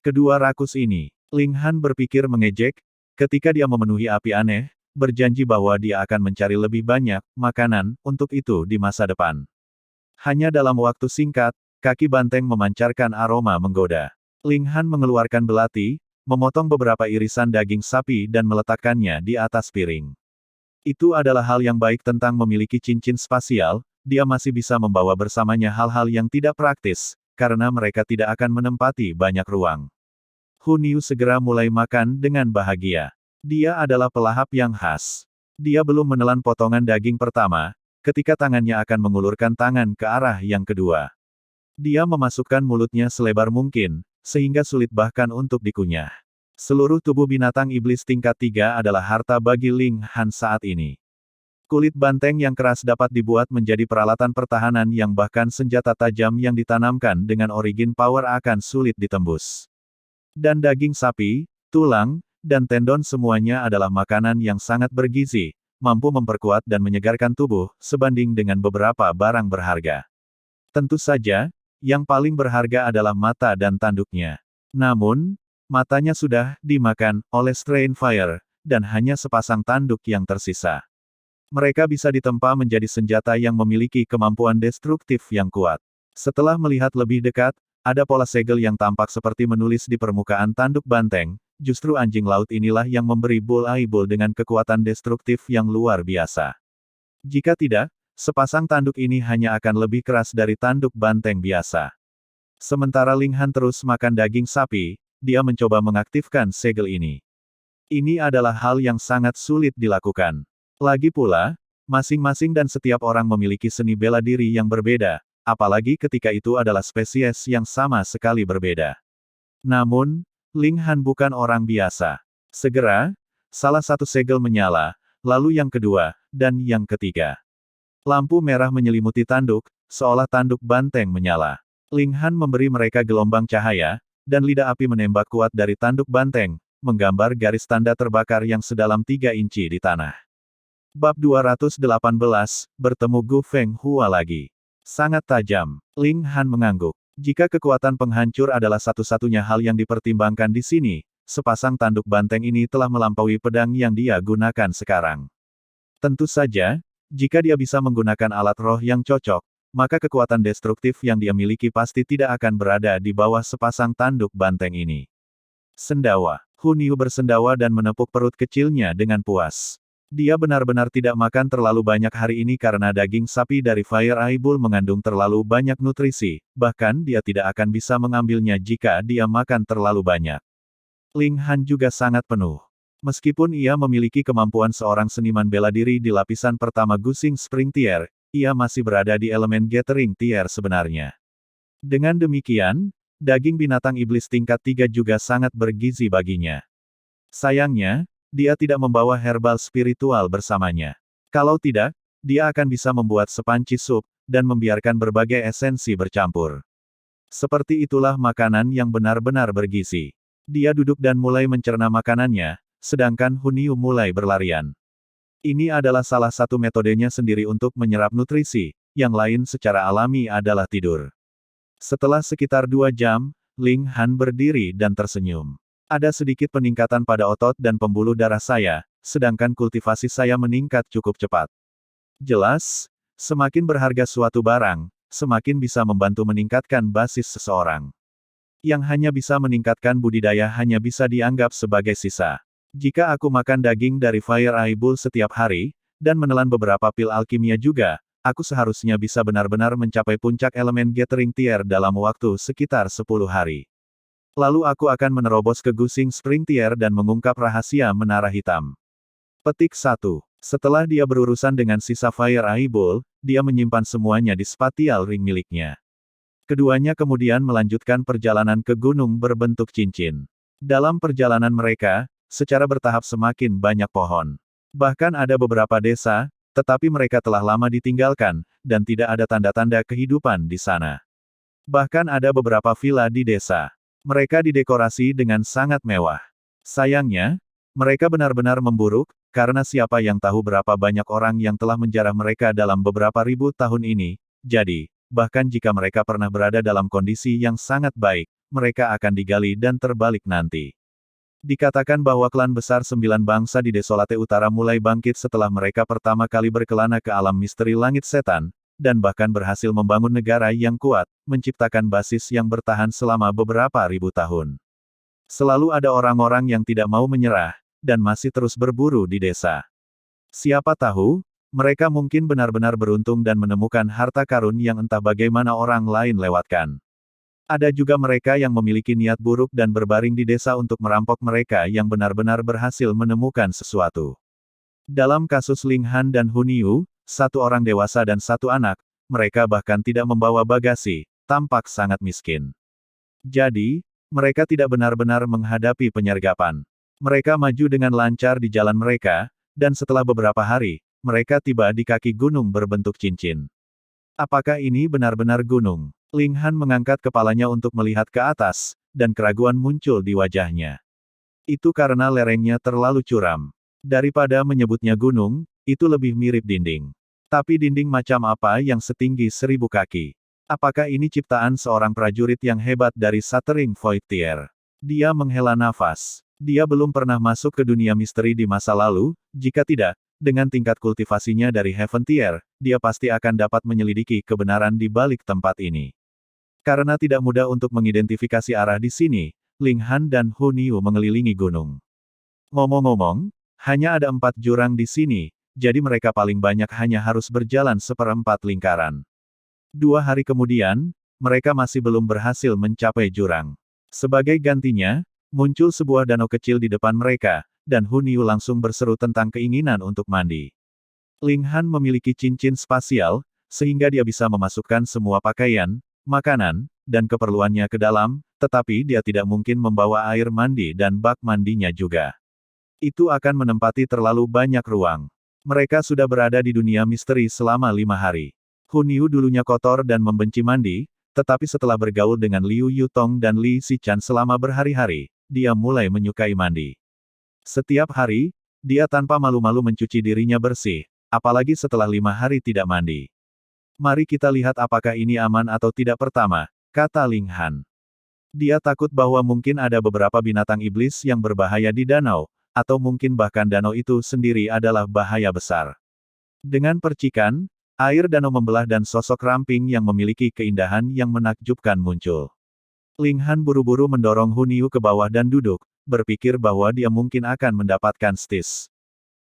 Kedua rakus ini, Ling Han berpikir mengejek, ketika dia memenuhi api aneh, berjanji bahwa dia akan mencari lebih banyak makanan untuk itu di masa depan. Hanya dalam waktu singkat, kaki banteng memancarkan aroma menggoda. Ling Han mengeluarkan belati, memotong beberapa irisan daging sapi dan meletakkannya di atas piring. Itu adalah hal yang baik tentang memiliki cincin spasial, dia masih bisa membawa bersamanya hal-hal yang tidak praktis, karena mereka tidak akan menempati banyak ruang. Hun Yu segera mulai makan dengan bahagia. Dia adalah pelahap yang khas. Dia belum menelan potongan daging pertama, ketika tangannya akan mengulurkan tangan ke arah yang kedua. Dia memasukkan mulutnya selebar mungkin, sehingga sulit bahkan untuk dikunyah. Seluruh tubuh binatang iblis tingkat 3 adalah harta bagi Ling Han saat ini. Kulit banteng yang keras dapat dibuat menjadi peralatan pertahanan yang bahkan senjata tajam yang ditanamkan dengan origin power akan sulit ditembus. Dan daging sapi, tulang, dan tendon semuanya adalah makanan yang sangat bergizi, mampu memperkuat dan menyegarkan tubuh, sebanding dengan beberapa barang berharga. Tentu saja, yang paling berharga adalah mata dan tanduknya. Namun, matanya sudah dimakan oleh Strain Fire, dan hanya sepasang tanduk yang tersisa. Mereka bisa ditempa menjadi senjata yang memiliki kemampuan destruktif yang kuat. Setelah melihat lebih dekat, ada pola segel yang tampak seperti menulis di permukaan tanduk banteng, justru anjing laut inilah yang memberi Bull Eye Bull dengan kekuatan destruktif yang luar biasa. Jika tidak, sepasang tanduk ini hanya akan lebih keras dari tanduk banteng biasa. Sementara Ling Han terus makan daging sapi, dia mencoba mengaktifkan segel ini. Ini adalah hal yang sangat sulit dilakukan. Lagi pula, masing-masing dan setiap orang memiliki seni bela diri yang berbeda, apalagi ketika itu adalah spesies yang sama sekali berbeda. Namun, Ling Han bukan orang biasa. Segera, salah satu segel menyala, lalu yang kedua, dan yang ketiga. Lampu merah menyelimuti tanduk, seolah tanduk banteng menyala. Ling Han memberi mereka gelombang cahaya, dan lidah api menembak kuat dari tanduk banteng, menggambar garis tanda terbakar yang sedalam 3 inci di tanah. Bab 218, bertemu Gu Feng Hua lagi. Sangat tajam. Ling Han mengangguk. Jika kekuatan penghancur adalah satu-satunya hal yang dipertimbangkan di sini, sepasang tanduk banteng ini telah melampaui pedang yang dia gunakan sekarang. Tentu saja, jika dia bisa menggunakan alat roh yang cocok, maka kekuatan destruktif yang dia miliki pasti tidak akan berada di bawah sepasang tanduk banteng ini. Sendawa. Hun Yu bersendawa dan menepuk perut kecilnya dengan puas. Dia benar-benar tidak makan terlalu banyak hari ini karena daging sapi dari Fire Eye Bull mengandung terlalu banyak nutrisi, bahkan dia tidak akan bisa mengambilnya jika dia makan terlalu banyak. Ling Han juga sangat penuh. Meskipun ia memiliki kemampuan seorang seniman bela diri di lapisan pertama Gusing Spring Tier, ia masih berada di elemen Gathering Tier sebenarnya. Dengan demikian, daging binatang iblis tingkat 3 juga sangat bergizi baginya. Sayangnya, dia tidak membawa herbal spiritual bersamanya. Kalau tidak, dia akan bisa membuat sepanci sup, dan membiarkan berbagai esensi bercampur. Seperti itulah makanan yang benar-benar bergizi. Dia duduk dan mulai mencerna makanannya, sedangkan Hun Yu mulai berlarian. Ini adalah salah satu metodenya sendiri untuk menyerap nutrisi, yang lain secara alami adalah tidur. Setelah sekitar 2 jam, Ling Han berdiri dan tersenyum. Ada sedikit peningkatan pada otot dan pembuluh darah saya, sedangkan kultivasi saya meningkat cukup cepat. Jelas, semakin berharga suatu barang, semakin bisa membantu meningkatkan basis seseorang. Yang hanya bisa meningkatkan budidaya hanya bisa dianggap sebagai sisa. Jika aku makan daging dari Fire Eye Bull setiap hari, dan menelan beberapa pil alkimia juga, aku seharusnya bisa benar-benar mencapai puncak elemen Gathering Tier dalam waktu sekitar 10 hari. Lalu aku akan menerobos ke Gusing Spring Tier dan mengungkap rahasia Menara Hitam. Petik 1. Setelah dia berurusan dengan sisa Fire Eye Bull, dia menyimpan semuanya di spatial ring miliknya. Keduanya kemudian melanjutkan perjalanan ke gunung berbentuk cincin. Dalam perjalanan mereka, secara bertahap semakin banyak pohon. Bahkan ada beberapa desa, tetapi mereka telah lama ditinggalkan, dan tidak ada tanda-tanda kehidupan di sana. Bahkan ada beberapa villa di desa. Mereka didekorasi dengan sangat mewah. Sayangnya, mereka benar-benar memburuk, karena siapa yang tahu berapa banyak orang yang telah menjarah mereka dalam beberapa ribu tahun ini. Jadi, bahkan jika mereka pernah berada dalam kondisi yang sangat baik, mereka akan digali dan terbalik nanti. Dikatakan bahwa klan besar 9 bangsa di Desolate Utara mulai bangkit setelah mereka pertama kali berkelana ke alam misteri langit setan, dan bahkan berhasil membangun negara yang kuat, menciptakan basis yang bertahan selama beberapa ribu tahun. Selalu ada orang-orang yang tidak mau menyerah, dan masih terus berburu di desa. Siapa tahu, mereka mungkin benar-benar beruntung dan menemukan harta karun yang entah bagaimana orang lain lewatkan. Ada juga mereka yang memiliki niat buruk dan berbaring di desa untuk merampok mereka yang benar-benar berhasil menemukan sesuatu. Dalam kasus Ling Han dan Hun Yu, 1 orang dewasa dan 1 anak, mereka bahkan tidak membawa bagasi, tampak sangat miskin. Jadi, mereka tidak benar-benar menghadapi penyergapan. Mereka maju dengan lancar di jalan mereka, dan setelah beberapa hari, mereka tiba di kaki gunung berbentuk cincin. Apakah ini benar-benar gunung? Ling Han mengangkat kepalanya untuk melihat ke atas, dan keraguan muncul di wajahnya. Itu karena lerengnya terlalu curam. Daripada menyebutnya gunung, itu lebih mirip dinding. Tapi dinding macam apa yang setinggi 1000 kaki? Apakah ini ciptaan seorang prajurit yang hebat dari Shattering Void Tier? Dia menghela nafas. Dia belum pernah masuk ke dunia misteri di masa lalu, jika tidak, dengan tingkat kultivasinya dari Heaven Tier, dia pasti akan dapat menyelidiki kebenaran di balik tempat ini. Karena tidak mudah untuk mengidentifikasi arah di sini, Ling Han dan Hun Yu mengelilingi gunung. Ngomong-ngomong, hanya ada 4 jurang di sini, jadi mereka paling banyak hanya harus berjalan 1/4 lingkaran. 2 hari kemudian, mereka masih belum berhasil mencapai jurang. Sebagai gantinya, muncul sebuah danau kecil di depan mereka, dan Hun Yu langsung berseru tentang keinginan untuk mandi. Ling Han memiliki cincin spasial, sehingga dia bisa memasukkan semua pakaian, makanan, dan keperluannya ke dalam, tetapi dia tidak mungkin membawa air mandi dan bak mandinya juga. Itu akan menempati terlalu banyak ruang. Mereka sudah berada di dunia misteri selama 5 hari. Hun Yu dulunya kotor dan membenci mandi, tetapi setelah bergaul dengan Liu Yutong dan Li Xichan selama berhari-hari, dia mulai menyukai mandi. Setiap hari, Dia tanpa malu-malu mencuci dirinya bersih, apalagi setelah 5 hari tidak mandi. Mari kita lihat apakah ini aman atau tidak pertama, kata Ling Han. Dia takut bahwa mungkin ada beberapa binatang iblis yang berbahaya di danau, atau mungkin bahkan danau itu sendiri adalah bahaya besar. Dengan percikan, air danau membelah dan sosok ramping yang memiliki keindahan yang menakjubkan muncul. Ling Han buru-buru mendorong Hun Yu ke bawah dan duduk, berpikir bahwa dia mungkin akan mendapatkan stis.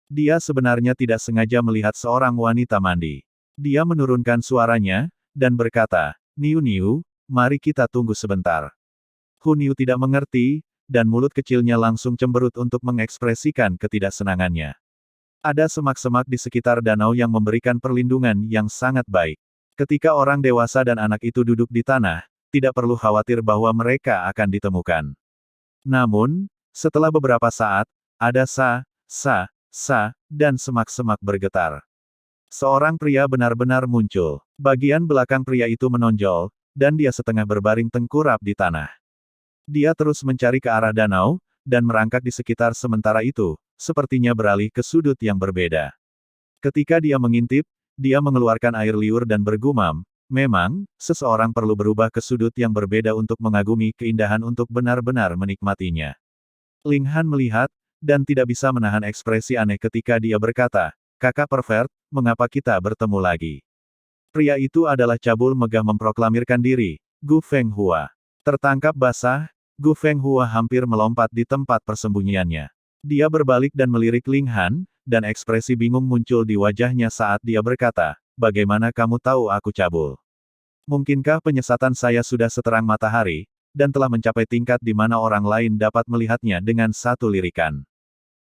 Dia sebenarnya tidak sengaja melihat seorang wanita mandi. Dia menurunkan suaranya, dan berkata, "Niu Niu, mari kita tunggu sebentar." Hun Yu tidak mengerti, dan mulut kecilnya langsung cemberut untuk mengekspresikan ketidaksenangannya. Ada semak-semak di sekitar danau yang memberikan perlindungan yang sangat baik. Ketika orang dewasa dan anak itu duduk di tanah, tidak perlu khawatir bahwa mereka akan ditemukan. Namun, setelah beberapa saat, ada dan semak-semak bergetar. Seorang pria benar-benar muncul. Bagian belakang pria itu menonjol, dan dia setengah berbaring tengkurap di tanah. Dia terus mencari ke arah danau, dan merangkak di sekitar sementara itu, sepertinya beralih ke sudut yang berbeda. Ketika dia mengintip, dia mengeluarkan air liur dan bergumam, memang, seseorang perlu berubah ke sudut yang berbeda untuk mengagumi keindahan untuk benar-benar menikmatinya. Ling Han melihat, dan tidak bisa menahan ekspresi aneh ketika dia berkata, "Kakak pervert, mengapa kita bertemu lagi?" Pria itu adalah cabul megah memproklamirkan diri, Gu Fenghua. Tertangkap basah, Gu Fenghua hampir melompat di tempat persembunyiannya. Dia berbalik dan melirik Ling Han, dan ekspresi bingung muncul di wajahnya saat dia berkata, "Bagaimana kamu tahu aku cabul? Mungkinkah penyesatan saya sudah seterang matahari, dan telah mencapai tingkat di mana orang lain dapat melihatnya dengan satu lirikan?"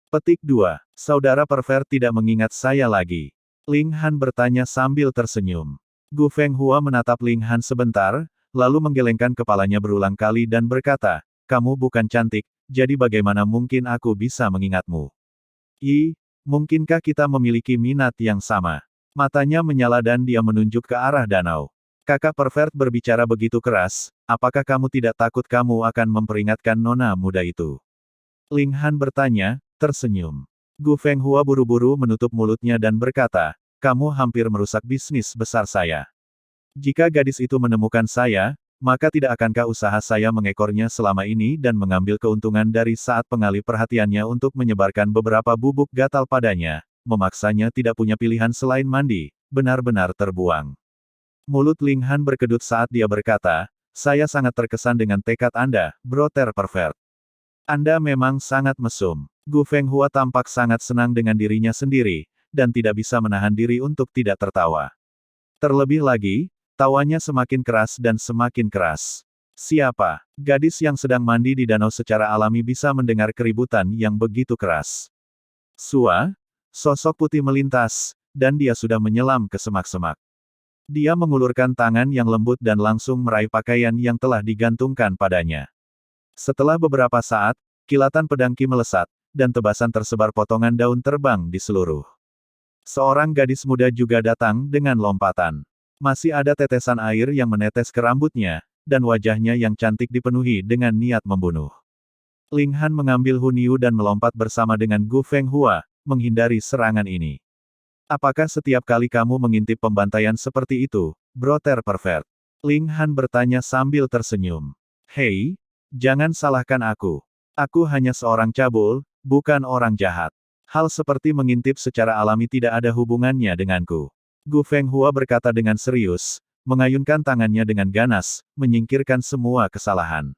Petik 2. Saudara pervert tidak mengingat saya lagi. Ling Han bertanya sambil tersenyum. Gu Fenghua menatap Ling Han sebentar, lalu menggelengkan kepalanya berulang kali dan berkata, "Kamu bukan cantik, jadi bagaimana mungkin aku bisa mengingatmu? Mungkinkah kita memiliki minat yang sama?" Matanya menyala dan dia menunjuk ke arah danau. "Kakak pervert berbicara begitu keras, apakah kamu tidak takut kamu akan memperingatkan nona muda itu?" Ling Han bertanya, tersenyum. Gu Fenghua buru-buru menutup mulutnya dan berkata, "Kamu hampir merusak bisnis besar saya. Jika gadis itu menemukan saya, maka tidak akankah usaha saya mengekornya selama ini dan mengambil keuntungan dari saat pengalih perhatiannya untuk menyebarkan beberapa bubuk gatal padanya, memaksanya tidak punya pilihan selain mandi, benar-benar terbuang." Mulut Ling Han berkedut saat dia berkata, "Saya sangat terkesan dengan tekad Anda, broter pervert. Anda memang sangat mesum." Gu Fenghua tampak sangat senang dengan dirinya sendiri, dan tidak bisa menahan diri untuk tidak tertawa. Terlebih lagi, tawanya semakin keras dan semakin keras. Siapa? Gadis yang sedang mandi di danau secara alami bisa mendengar keributan yang begitu keras. Sosok putih melintas, dan dia sudah menyelam ke semak-semak. Dia mengulurkan tangan yang lembut dan langsung meraih pakaian yang telah digantungkan padanya. Setelah beberapa saat, kilatan pedang Qi melesat, dan tebasan tersebar potongan daun terbang di seluruh. Seorang gadis muda juga datang dengan lompatan. Masih ada tetesan air yang menetes ke rambutnya, dan wajahnya yang cantik dipenuhi dengan niat membunuh. Ling Han mengambil Hun Yu dan melompat bersama dengan Gu Fenghua, menghindari serangan ini. "Apakah setiap kali kamu mengintip pembantaian seperti itu, broter pervert?" Ling Han bertanya sambil tersenyum. "Hei, jangan salahkan aku. Aku hanya seorang cabul, bukan orang jahat. Hal seperti mengintip secara alami tidak ada hubungannya denganku." Gu Fenghua berkata dengan serius, mengayunkan tangannya dengan ganas, menyingkirkan semua kesalahan.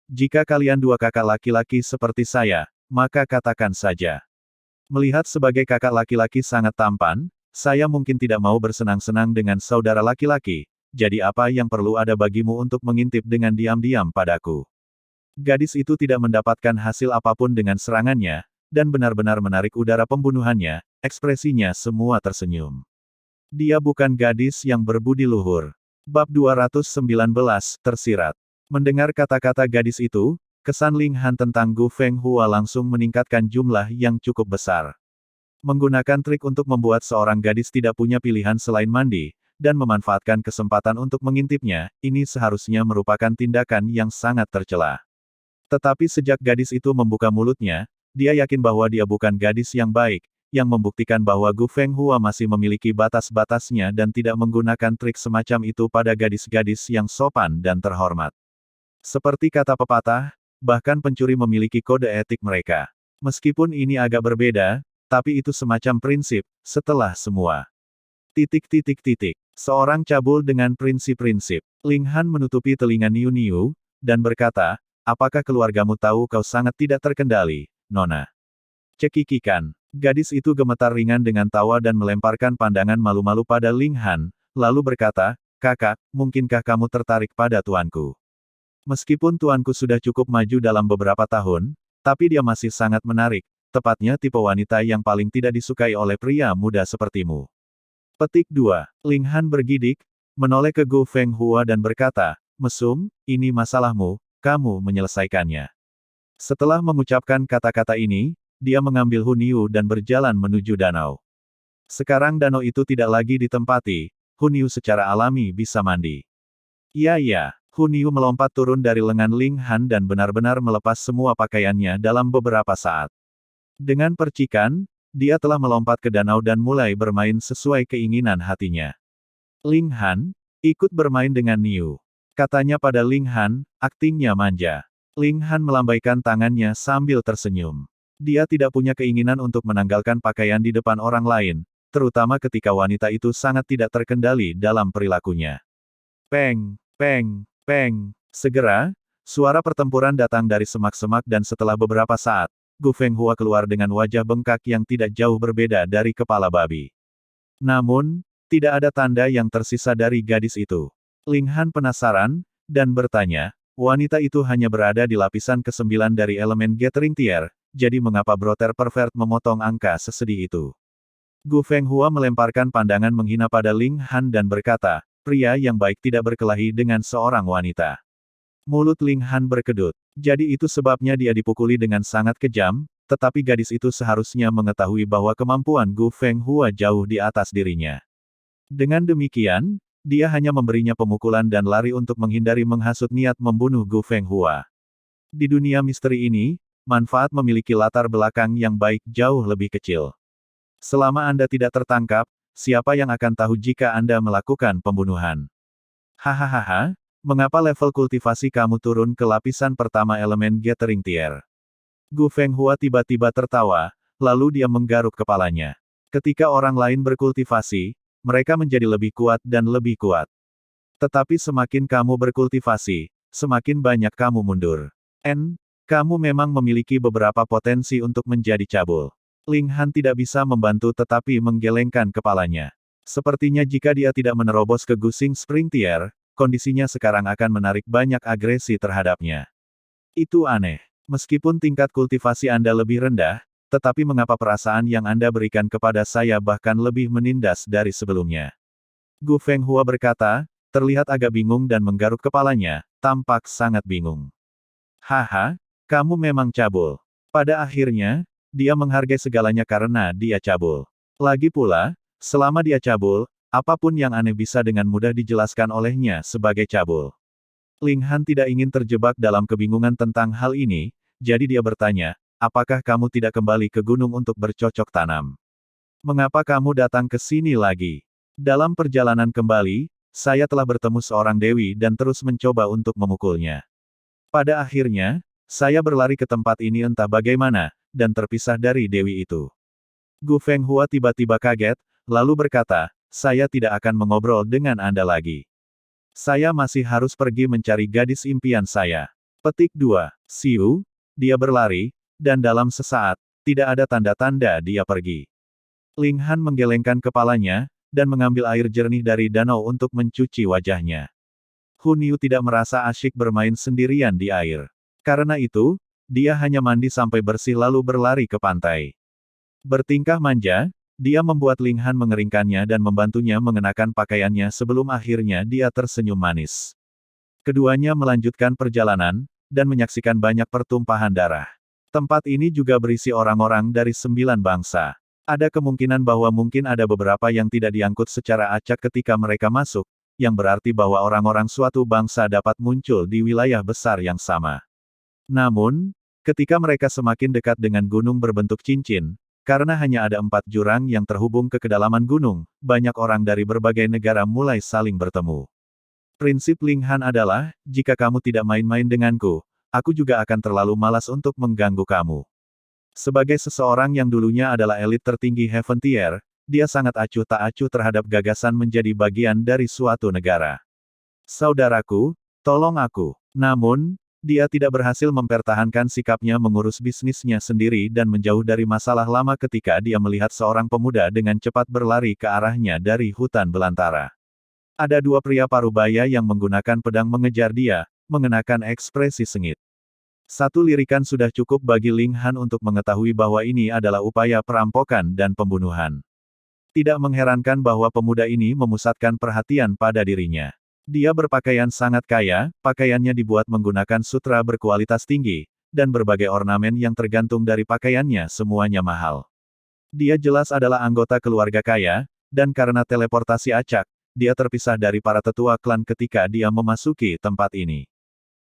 Jika kalian dua kakak laki-laki seperti saya, maka katakan saja. Melihat sebagai kakak laki-laki sangat tampan, saya mungkin tidak mau bersenang-senang dengan saudara laki-laki, jadi apa yang perlu ada bagimu untuk mengintip dengan diam-diam padaku?" Gadis itu tidak mendapatkan hasil apapun dengan serangannya, dan benar-benar menarik udara pembunuhannya, ekspresinya semua tersenyum. Dia bukan gadis yang berbudi luhur. Bab 219, tersirat. Mendengar kata-kata gadis itu, kesan Ling Han tentang Gu Fenghua langsung meningkatkan jumlah yang cukup besar. Menggunakan trik untuk membuat seorang gadis tidak punya pilihan selain mandi, dan memanfaatkan kesempatan untuk mengintipnya, ini seharusnya merupakan tindakan yang sangat tercela. Tetapi sejak gadis itu membuka mulutnya, dia yakin bahwa dia bukan gadis yang baik, yang membuktikan bahwa Gu Fenghua masih memiliki batas-batasnya dan tidak menggunakan trik semacam itu pada gadis-gadis yang sopan dan terhormat. Seperti kata pepatah, bahkan pencuri memiliki kode etik mereka. Meskipun ini agak berbeda, tapi itu semacam prinsip, setelah semua. Seorang cabul dengan prinsip-prinsip. Ling Han menutupi telinga Niu Niu, dan berkata, apakah keluargamu tahu kau sangat tidak terkendali, Nona? Cekikikan. Gadis itu gemetar ringan dengan tawa dan melemparkan pandangan malu-malu pada Ling Han, lalu berkata, kakak, mungkinkah kamu tertarik pada tuanku? Meskipun tuanku sudah cukup maju dalam beberapa tahun, tapi dia masih sangat menarik, tepatnya tipe wanita yang paling tidak disukai oleh pria muda sepertimu. Petik 2. Ling Han bergidik, menoleh ke Gu Fenghua dan berkata, mesum, ini masalahmu, kamu menyelesaikannya. Setelah mengucapkan kata-kata ini, dia mengambil Hu Niu dan berjalan menuju danau. Sekarang danau itu tidak lagi ditempati, Hu Niu secara alami bisa mandi. Iya, Hu Niu melompat turun dari lengan Ling Han dan benar-benar melepas semua pakaiannya dalam beberapa saat. Dengan percikan, dia telah melompat ke danau dan mulai bermain sesuai keinginan hatinya. Ling Han, ikut bermain dengan Niu. Katanya pada Ling Han, aktingnya manja. Ling Han melambaikan tangannya sambil tersenyum. Dia tidak punya keinginan untuk menanggalkan pakaian di depan orang lain, terutama ketika wanita itu sangat tidak terkendali dalam perilakunya. Peng, peng, peng. Segera, suara pertempuran datang dari semak-semak dan setelah beberapa saat, Gu Fenghua keluar dengan wajah bengkak yang tidak jauh berbeda dari kepala babi. Namun, tidak ada tanda yang tersisa dari gadis itu. Ling Han penasaran, dan bertanya, wanita itu hanya berada di lapisan ke-9 dari elemen Gathering Tier, jadi mengapa Brother Pervert memotong angka sesedih itu? Gu Fenghua melemparkan pandangan menghina pada Ling Han dan berkata, pria yang baik tidak berkelahi dengan seorang wanita. Mulut Ling Han berkedut. Jadi itu sebabnya dia dipukuli dengan sangat kejam, tetapi gadis itu seharusnya mengetahui bahwa kemampuan Gu Fenghua jauh di atas dirinya. Dengan demikian, dia hanya memberinya pemukulan dan lari untuk menghindari menghasut niat membunuh Gu Fenghua. Di dunia misteri ini, manfaat memiliki latar belakang yang baik jauh lebih kecil. Selama Anda tidak tertangkap, siapa yang akan tahu jika Anda melakukan pembunuhan? Hahaha, mengapa level kultivasi kamu turun ke lapisan pertama elemen Gathering Tier? Gu Fenghua tiba-tiba tertawa, lalu dia menggaruk kepalanya. Ketika orang lain berkultivasi, mereka menjadi lebih kuat dan lebih kuat. Tetapi semakin kamu berkultivasi, semakin banyak kamu mundur. Kamu memang memiliki beberapa potensi untuk menjadi cabul. Ling Han tidak bisa membantu tetapi menggelengkan kepalanya. Sepertinya jika dia tidak menerobos ke Gusing Spring Tier, kondisinya sekarang akan menarik banyak agresi terhadapnya. Itu aneh. Meskipun tingkat kultivasi Anda lebih rendah, tetapi mengapa perasaan yang Anda berikan kepada saya bahkan lebih menindas dari sebelumnya? Gu Fenghua berkata, terlihat agak bingung dan menggaruk kepalanya, tampak sangat bingung. Haha. Kamu memang cabul. Pada akhirnya, dia menghargai segalanya karena dia cabul. Lagi pula, selama dia cabul, apapun yang aneh bisa dengan mudah dijelaskan olehnya sebagai cabul. Ling Han tidak ingin terjebak dalam kebingungan tentang hal ini, jadi dia bertanya, apakah kamu tidak kembali ke gunung untuk bercocok tanam? Mengapa kamu datang ke sini lagi? Dalam perjalanan kembali, saya telah bertemu seorang dewi dan terus mencoba untuk memukulnya. Pada akhirnya, saya berlari ke tempat ini entah bagaimana, dan terpisah dari dewi itu. Gu Fenghua tiba-tiba kaget, lalu berkata, saya tidak akan mengobrol dengan Anda lagi. Saya masih harus pergi mencari gadis impian saya. Petik 2. Siu, dia berlari, dan dalam sesaat, tidak ada tanda-tanda dia pergi. Ling Han menggelengkan kepalanya, dan mengambil air jernih dari danau untuk mencuci wajahnya. Hu Niu tidak merasa asyik bermain sendirian di air. Karena itu, dia hanya mandi sampai bersih lalu berlari ke pantai. Bertingkah manja, dia membuat Ling Han mengeringkannya dan membantunya mengenakan pakaiannya sebelum akhirnya dia tersenyum manis. Keduanya melanjutkan perjalanan, dan menyaksikan banyak pertumpahan darah. Tempat ini juga berisi orang-orang dari 9 bangsa. Ada kemungkinan bahwa mungkin ada beberapa yang tidak diangkut secara acak ketika mereka masuk, yang berarti bahwa orang-orang suatu bangsa dapat muncul di wilayah besar yang sama. Namun, Ketika mereka semakin dekat dengan gunung berbentuk cincin, karena hanya ada 4 jurang yang terhubung ke kedalaman gunung, banyak orang dari berbagai negara mulai saling bertemu. Prinsip Ling Han adalah, jika kamu tidak main-main denganku, aku juga akan terlalu malas untuk mengganggu kamu. Sebagai seseorang yang dulunya adalah elit tertinggi Heaven Tier, dia sangat acuh tak acuh terhadap gagasan menjadi bagian dari suatu negara. Saudaraku, tolong aku. Namun, dia tidak berhasil mempertahankan sikapnya mengurus bisnisnya sendiri dan menjauh dari masalah lama ketika dia melihat seorang pemuda dengan cepat berlari ke arahnya dari hutan belantara. Ada 2 pria parubaya yang menggunakan pedang mengejar dia, mengenakan ekspresi sengit. Satu lirikan sudah cukup bagi Ling Han untuk mengetahui bahwa ini adalah upaya perampokan dan pembunuhan. Tidak mengherankan bahwa pemuda ini memusatkan perhatian pada dirinya. Dia berpakaian sangat kaya, pakaiannya dibuat menggunakan sutra berkualitas tinggi, dan berbagai ornamen yang tergantung dari pakaiannya semuanya mahal. Dia jelas adalah anggota keluarga kaya, dan karena teleportasi acak, dia terpisah dari para tetua klan ketika dia memasuki tempat ini.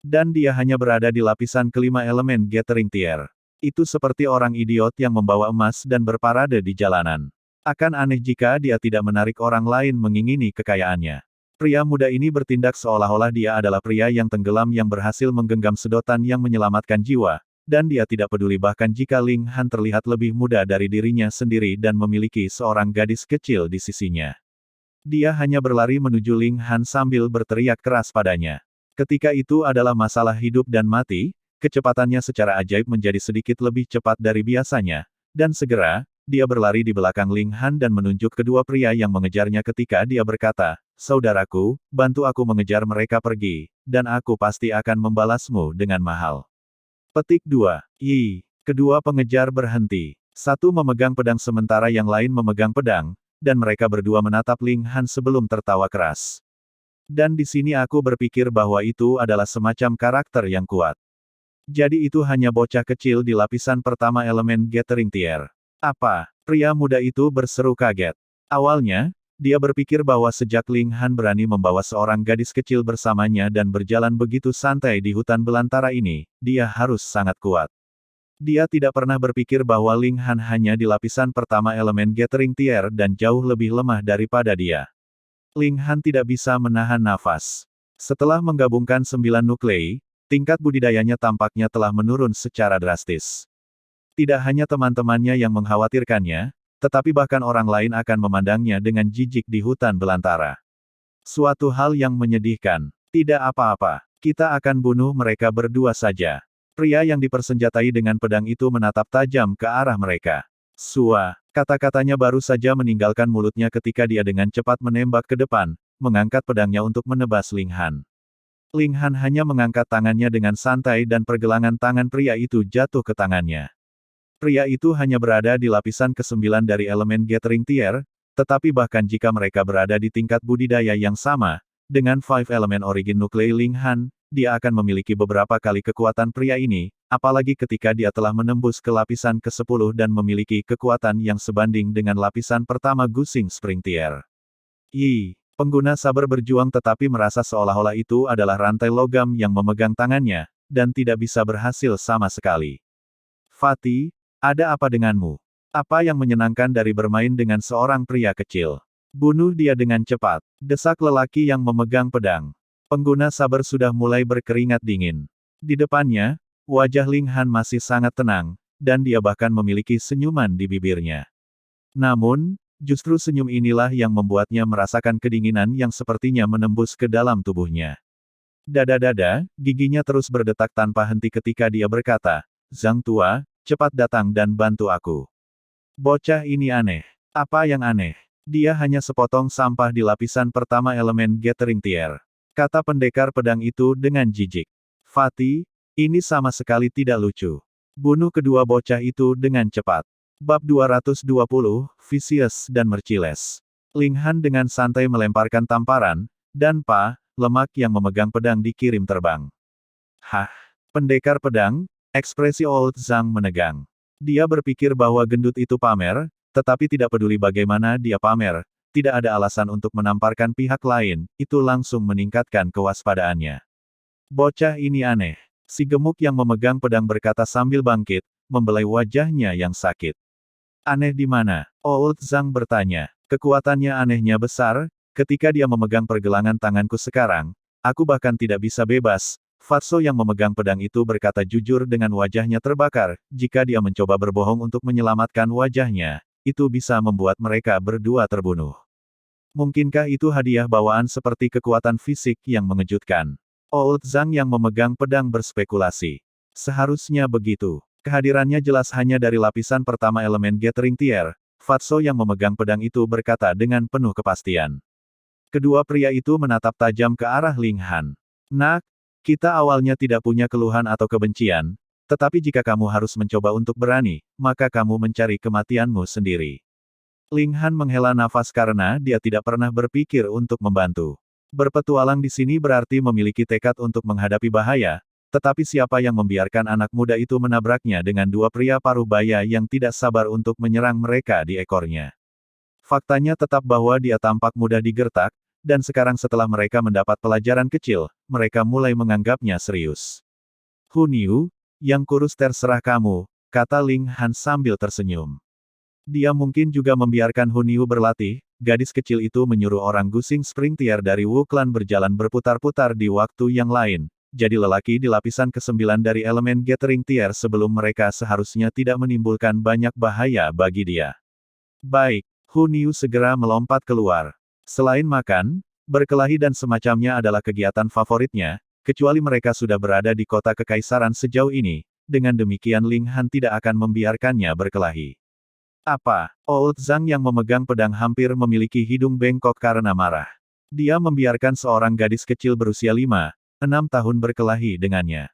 Dan dia hanya berada di lapisan kelima elemen Gathering Tier. Itu seperti orang idiot yang membawa emas dan berparade di jalanan. Akan aneh jika dia tidak menarik orang lain mengingini kekayaannya. Pria muda ini bertindak seolah-olah dia adalah pria yang tenggelam yang berhasil menggenggam sedotan yang menyelamatkan jiwa, dan dia tidak peduli bahkan jika Ling Han terlihat lebih muda dari dirinya sendiri dan memiliki seorang gadis kecil di sisinya. Dia hanya berlari menuju Ling Han sambil berteriak keras padanya. Ketika itu adalah masalah hidup dan mati, kecepatannya secara ajaib menjadi sedikit lebih cepat dari biasanya, dan segera, dia berlari di belakang Ling Han dan menunjuk kedua pria yang mengejarnya ketika dia berkata, "Saudaraku, bantu aku mengejar mereka pergi, dan aku pasti akan membalasmu dengan mahal." Petik 2. Kedua pengejar berhenti. Satu memegang pedang sementara yang lain memegang pedang, dan mereka berdua menatap Ling Han sebelum tertawa keras. Dan di sini aku berpikir bahwa itu adalah semacam karakter yang kuat. Jadi itu hanya bocah kecil di lapisan pertama elemen Gathering Tier. Apa? Pria muda itu berseru kaget. Awalnya, dia berpikir bahwa sejak Ling Han berani membawa seorang gadis kecil bersamanya dan berjalan begitu santai di hutan belantara ini, dia harus sangat kuat. Dia tidak pernah berpikir bahwa Ling Han hanya di lapisan pertama elemen Gathering Tier dan jauh lebih lemah daripada dia. Ling Han tidak bisa menahan nafas. Setelah menggabungkan 9 nuklei, tingkat budidayanya tampaknya telah menurun secara drastis. Tidak hanya teman-temannya yang mengkhawatirkannya, tetapi bahkan orang lain akan memandangnya dengan jijik di hutan belantara. Suatu hal yang menyedihkan. Tidak apa-apa, kita akan bunuh mereka berdua saja. Pria yang dipersenjatai dengan pedang itu menatap tajam ke arah mereka. Sua, kata-katanya baru saja meninggalkan mulutnya ketika dia dengan cepat menembak ke depan, mengangkat pedangnya untuk menebas Ling Han. Ling Han hanya mengangkat tangannya dengan santai dan pergelangan tangan pria itu jatuh ke tangannya. Pria itu hanya berada di lapisan ke-9 dari elemen Gathering Tier, tetapi bahkan jika mereka berada di tingkat budidaya yang sama, dengan 5 elemen origin nuklei Ling Han, dia akan memiliki beberapa kali kekuatan pria ini, apalagi ketika dia telah menembus ke lapisan ke-10 dan memiliki kekuatan yang sebanding dengan lapisan pertama Gusing Spring Tier. Pengguna sabar berjuang tetapi merasa seolah-olah itu adalah rantai logam yang memegang tangannya, dan tidak bisa berhasil sama sekali. Fatih, ada apa denganmu? Apa yang menyenangkan dari bermain dengan seorang pria kecil? Bunuh dia dengan cepat, desak lelaki yang memegang pedang. Pengguna sabar sudah mulai berkeringat dingin. Di depannya, wajah Ling Han masih sangat tenang, dan dia bahkan memiliki senyuman di bibirnya. Namun, justru senyum inilah yang membuatnya merasakan kedinginan yang sepertinya menembus ke dalam tubuhnya. Dada-dada, giginya terus berdetak tanpa henti ketika dia berkata, "Zhang Tua, cepat datang dan bantu aku." Bocah ini aneh. Apa yang aneh? Dia hanya sepotong sampah di lapisan pertama elemen Gathering Tier. Kata pendekar pedang itu dengan jijik. Fatih, ini sama sekali tidak lucu. Bunuh kedua bocah itu dengan cepat. Bab 220, Vicious dan Merciless. Ling Han dengan santai melemparkan tamparan, dan lemak yang memegang pedang dikirim terbang. Hah? Pendekar pedang? Ekspresi Old Zhang menegang. Dia berpikir bahwa gendut itu pamer, tetapi tidak peduli bagaimana dia pamer, tidak ada alasan untuk menamparkan pihak lain, itu langsung meningkatkan kewaspadaannya. Bocah ini aneh. Si gemuk yang memegang pedang berkata sambil bangkit, membelai wajahnya yang sakit. Aneh di mana? Old Zhang bertanya. Kekuatannya anehnya besar, ketika dia memegang pergelangan tanganku sekarang, aku bahkan tidak bisa bebas. Fatso yang memegang pedang itu berkata jujur dengan wajahnya terbakar, jika dia mencoba berbohong untuk menyelamatkan wajahnya, itu bisa membuat mereka berdua terbunuh. Mungkinkah itu hadiah bawaan seperti kekuatan fisik yang mengejutkan? Old Zhang yang memegang pedang berspekulasi. Seharusnya begitu. Kehadirannya jelas hanya dari lapisan pertama elemen Gathering Tier. Fatso yang memegang pedang itu berkata dengan penuh kepastian. Kedua pria itu menatap tajam ke arah Ling Han. Nak, kita awalnya tidak punya keluhan atau kebencian, tetapi jika kamu harus mencoba untuk berani, maka kamu mencari kematianmu sendiri. Ling Han menghela nafas karena dia tidak pernah berpikir untuk membantu. Berpetualang di sini berarti memiliki tekad untuk menghadapi bahaya, tetapi siapa yang membiarkan anak muda itu menabraknya dengan dua pria paruh baya yang tidak sabar untuk menyerang mereka di ekornya. Faktanya tetap bahwa dia tampak mudah digertak, dan sekarang setelah mereka mendapat pelajaran kecil, mereka mulai menganggapnya serius. Hu Niu, yang kurus terserah kamu, kata Ling Han sambil tersenyum. Dia mungkin juga membiarkan Hu Niu berlatih. Gadis kecil itu menyuruh orang Gusing Spring Tier dari Wu Clan berjalan berputar-putar di waktu yang lain, jadi lelaki di lapisan ke-9 dari elemen Gathering Tier sebelum mereka seharusnya tidak menimbulkan banyak bahaya bagi dia. Baik, Hu Niu segera melompat keluar. Selain makan, berkelahi dan semacamnya adalah kegiatan favoritnya, kecuali mereka sudah berada di kota kekaisaran sejauh ini, dengan demikian Ling Han tidak akan membiarkannya berkelahi. Apa? Old Zhang yang memegang pedang hampir memiliki hidung bengkok karena marah. Dia membiarkan seorang gadis kecil berusia 5-6 tahun berkelahi dengannya.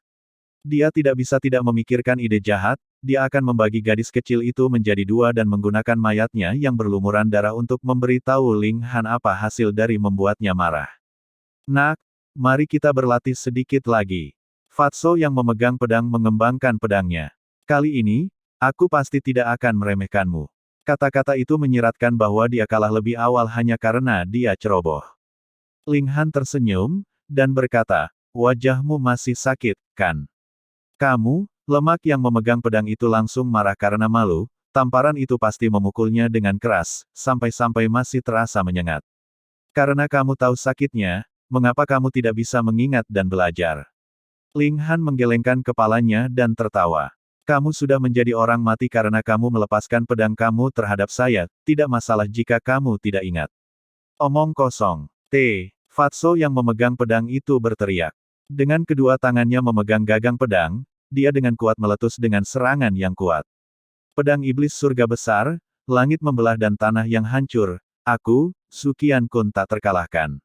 Dia tidak bisa tidak memikirkan ide jahat, dia akan membagi gadis kecil itu menjadi dua dan menggunakan mayatnya yang berlumuran darah untuk memberitahu Ling Han apa hasil dari membuatnya marah. Nak, mari kita berlatih sedikit lagi. Fatso yang memegang pedang mengembangkan pedangnya. Kali ini, aku pasti tidak akan meremehkanmu. Kata-kata itu menyiratkan bahwa dia kalah lebih awal hanya karena dia ceroboh. Ling Han tersenyum, dan berkata, wajahmu masih sakit, kan? Kamu, lemak yang memegang pedang itu langsung marah karena malu, tamparan itu pasti memukulnya dengan keras, sampai-sampai masih terasa menyengat. Karena kamu tahu sakitnya, mengapa kamu tidak bisa mengingat dan belajar? Ling Han menggelengkan kepalanya dan tertawa. Kamu sudah menjadi orang mati karena kamu melepaskan pedang kamu terhadap saya, tidak masalah jika kamu tidak ingat. Omong kosong. Fatso yang memegang pedang itu berteriak. Dengan kedua tangannya memegang gagang pedang, dia dengan kuat meletus dengan serangan yang kuat. Pedang iblis surga besar, langit membelah dan tanah yang hancur, aku, Sukian Kun tak terkalahkan.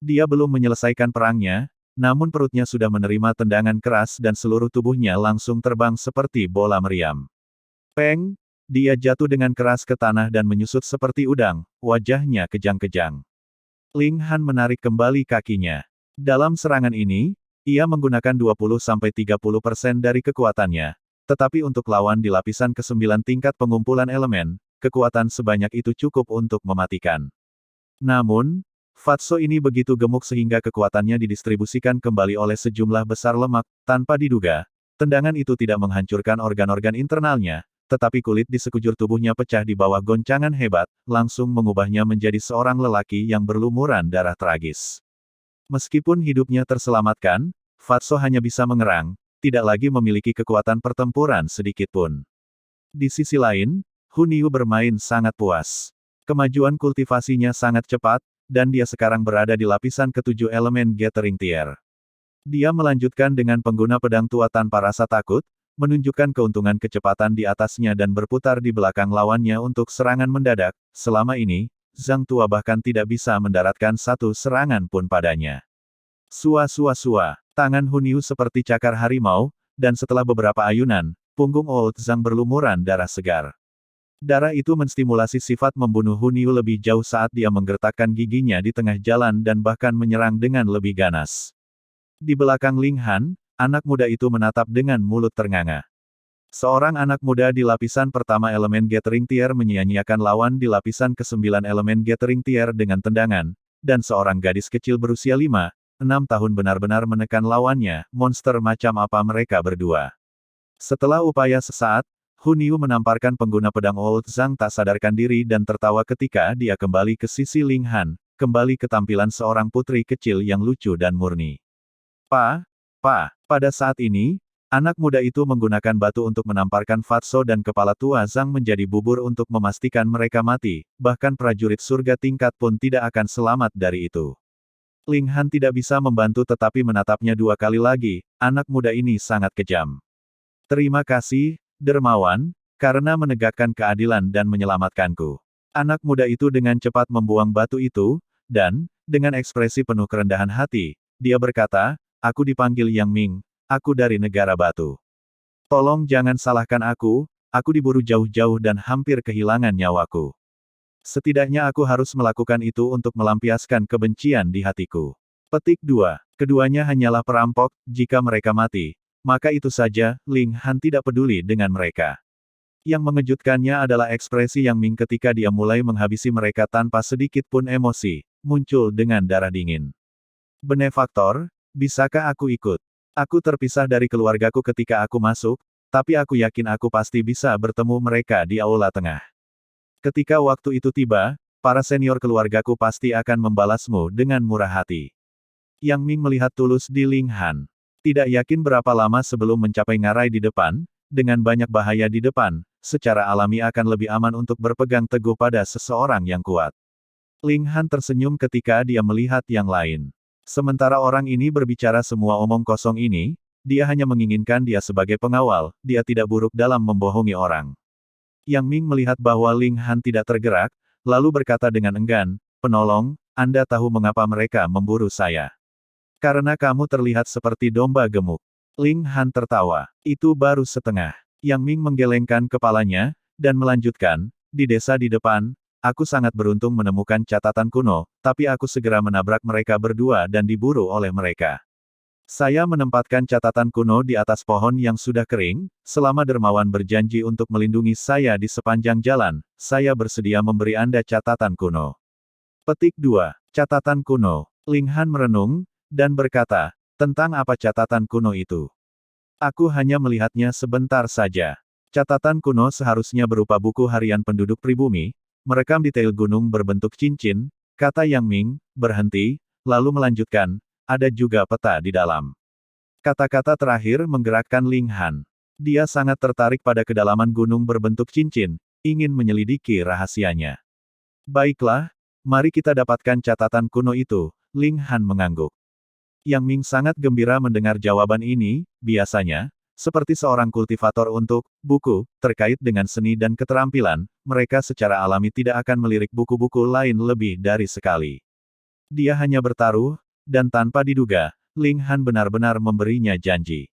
Dia belum menyelesaikan perangnya, namun perutnya sudah menerima tendangan keras dan seluruh tubuhnya langsung terbang seperti bola meriam. Peng! Dia jatuh dengan keras ke tanah dan menyusut seperti udang, wajahnya kejang-kejang. Ling Han menarik kembali kakinya. Dalam serangan ini, ia menggunakan 20-30% dari kekuatannya. Tetapi untuk lawan di lapisan ke-9 tingkat pengumpulan elemen, kekuatan sebanyak itu cukup untuk mematikan. Namun, Fatso ini begitu gemuk sehingga kekuatannya didistribusikan kembali oleh sejumlah besar lemak, tanpa diduga. Tendangan itu tidak menghancurkan organ-organ internalnya, tetapi kulit di sekujur tubuhnya pecah di bawah goncangan hebat, langsung mengubahnya menjadi seorang lelaki yang berlumuran darah tragis. Meskipun hidupnya terselamatkan, Fatso hanya bisa mengerang, tidak lagi memiliki kekuatan pertempuran sedikitpun. Di sisi lain, Hu Niu bermain sangat puas. Kemajuan kultivasinya sangat cepat, dan dia sekarang berada di lapisan ke-7 elemen Gathering Tier. Dia melanjutkan dengan pengguna pedang tua tanpa rasa takut, menunjukkan keuntungan kecepatan di atasnya dan berputar di belakang lawannya untuk serangan mendadak. Selama ini, Zhang Tua bahkan tidak bisa mendaratkan satu serangan pun padanya. Sua-sua-sua, tangan Hu Niu seperti cakar harimau, dan setelah beberapa ayunan, punggung Old Zhang berlumuran darah segar. Darah itu menstimulasi sifat membunuh Hu Niu lebih jauh saat dia menggertakkan giginya di tengah jalan dan bahkan menyerang dengan lebih ganas. Di belakang Ling Han, anak muda itu menatap dengan mulut ternganga. Seorang anak muda di lapisan pertama elemen Gathering Tier menyia-nyiakan lawan di lapisan ke-9 elemen Gathering Tier dengan tendangan, dan seorang gadis kecil berusia 5-6 6 tahun benar-benar menekan lawannya, monster macam apa mereka berdua. Setelah upaya sesaat, Hun Yu menamparkan pengguna pedang Old Zhang tak sadarkan diri dan tertawa ketika dia kembali ke sisi Ling Han, kembali ke tampilan seorang putri kecil yang lucu dan murni. Pada saat ini, anak muda itu menggunakan batu untuk menamparkan Fatso dan kepala tua Zhang menjadi bubur untuk memastikan mereka mati, bahkan prajurit surga tingkat pun tidak akan selamat dari itu. Ling Han tidak bisa membantu tetapi menatapnya 2 kali lagi, anak muda ini sangat kejam. Terima kasih, dermawan, karena menegakkan keadilan dan menyelamatkanku. Anak muda itu dengan cepat membuang batu itu, dan, dengan ekspresi penuh kerendahan hati, dia berkata, aku dipanggil Yang Ming, aku dari negara batu. Tolong jangan salahkan aku diburu jauh-jauh dan hampir kehilangan nyawaku. Setidaknya aku harus melakukan itu untuk melampiaskan kebencian di hatiku. Petik 2. Keduanya hanyalah perampok, jika mereka mati, maka itu saja, Ling Han tidak peduli dengan mereka. Yang mengejutkannya adalah ekspresi Yang Ming ketika dia mulai menghabisi mereka tanpa sedikit pun emosi, muncul dengan darah dingin. Benefaktor, bisakah aku ikut? Aku terpisah dari keluargaku ketika aku masuk, tapi aku yakin aku pasti bisa bertemu mereka di aula tengah. Ketika waktu itu tiba, para senior keluargaku pasti akan membalasmu dengan murah hati. Yang Ming melihat tulus di Ling Han. Tidak yakin berapa lama sebelum mencapai ngarai di depan, dengan banyak bahaya di depan, secara alami akan lebih aman untuk berpegang teguh pada seseorang yang kuat. Ling Han tersenyum ketika dia melihat yang lain. Sementara orang ini berbicara semua omong kosong ini, dia hanya menginginkan dia sebagai pengawal, dia tidak buruk dalam membohongi orang. Yang Ming melihat bahwa Ling Han tidak tergerak, lalu berkata dengan enggan, penolong, Anda tahu mengapa mereka memburu saya. Karena kamu terlihat seperti domba gemuk. Ling Han tertawa. Itu baru setengah. Yang Ming menggelengkan kepalanya, dan melanjutkan, di desa di depan, aku sangat beruntung menemukan catatan kuno, tapi aku segera menabrak mereka berdua dan diburu oleh mereka. Saya menempatkan catatan kuno di atas pohon yang sudah kering, selama dermawan berjanji untuk melindungi saya di sepanjang jalan, saya bersedia memberi Anda catatan kuno. Petik 2. Catatan kuno. Ling Han merenung, dan berkata, tentang apa catatan kuno itu? Aku hanya melihatnya sebentar saja. Catatan kuno seharusnya berupa buku harian penduduk pribumi, merekam detail gunung berbentuk cincin, kata Yang Ming, berhenti, lalu melanjutkan, ada juga peta di dalam. Kata-kata terakhir menggerakkan Ling Han. Dia sangat tertarik pada kedalaman gunung berbentuk cincin, ingin menyelidiki rahasianya. Baiklah, mari kita dapatkan catatan kuno itu, Ling Han mengangguk. Yang Ming sangat gembira mendengar jawaban ini, biasanya, seperti seorang kultivator untuk buku terkait dengan seni dan keterampilan, mereka secara alami tidak akan melirik buku-buku lain lebih dari sekali. Dia hanya bertaruh, dan tanpa diduga, Ling Han benar-benar memberinya janji.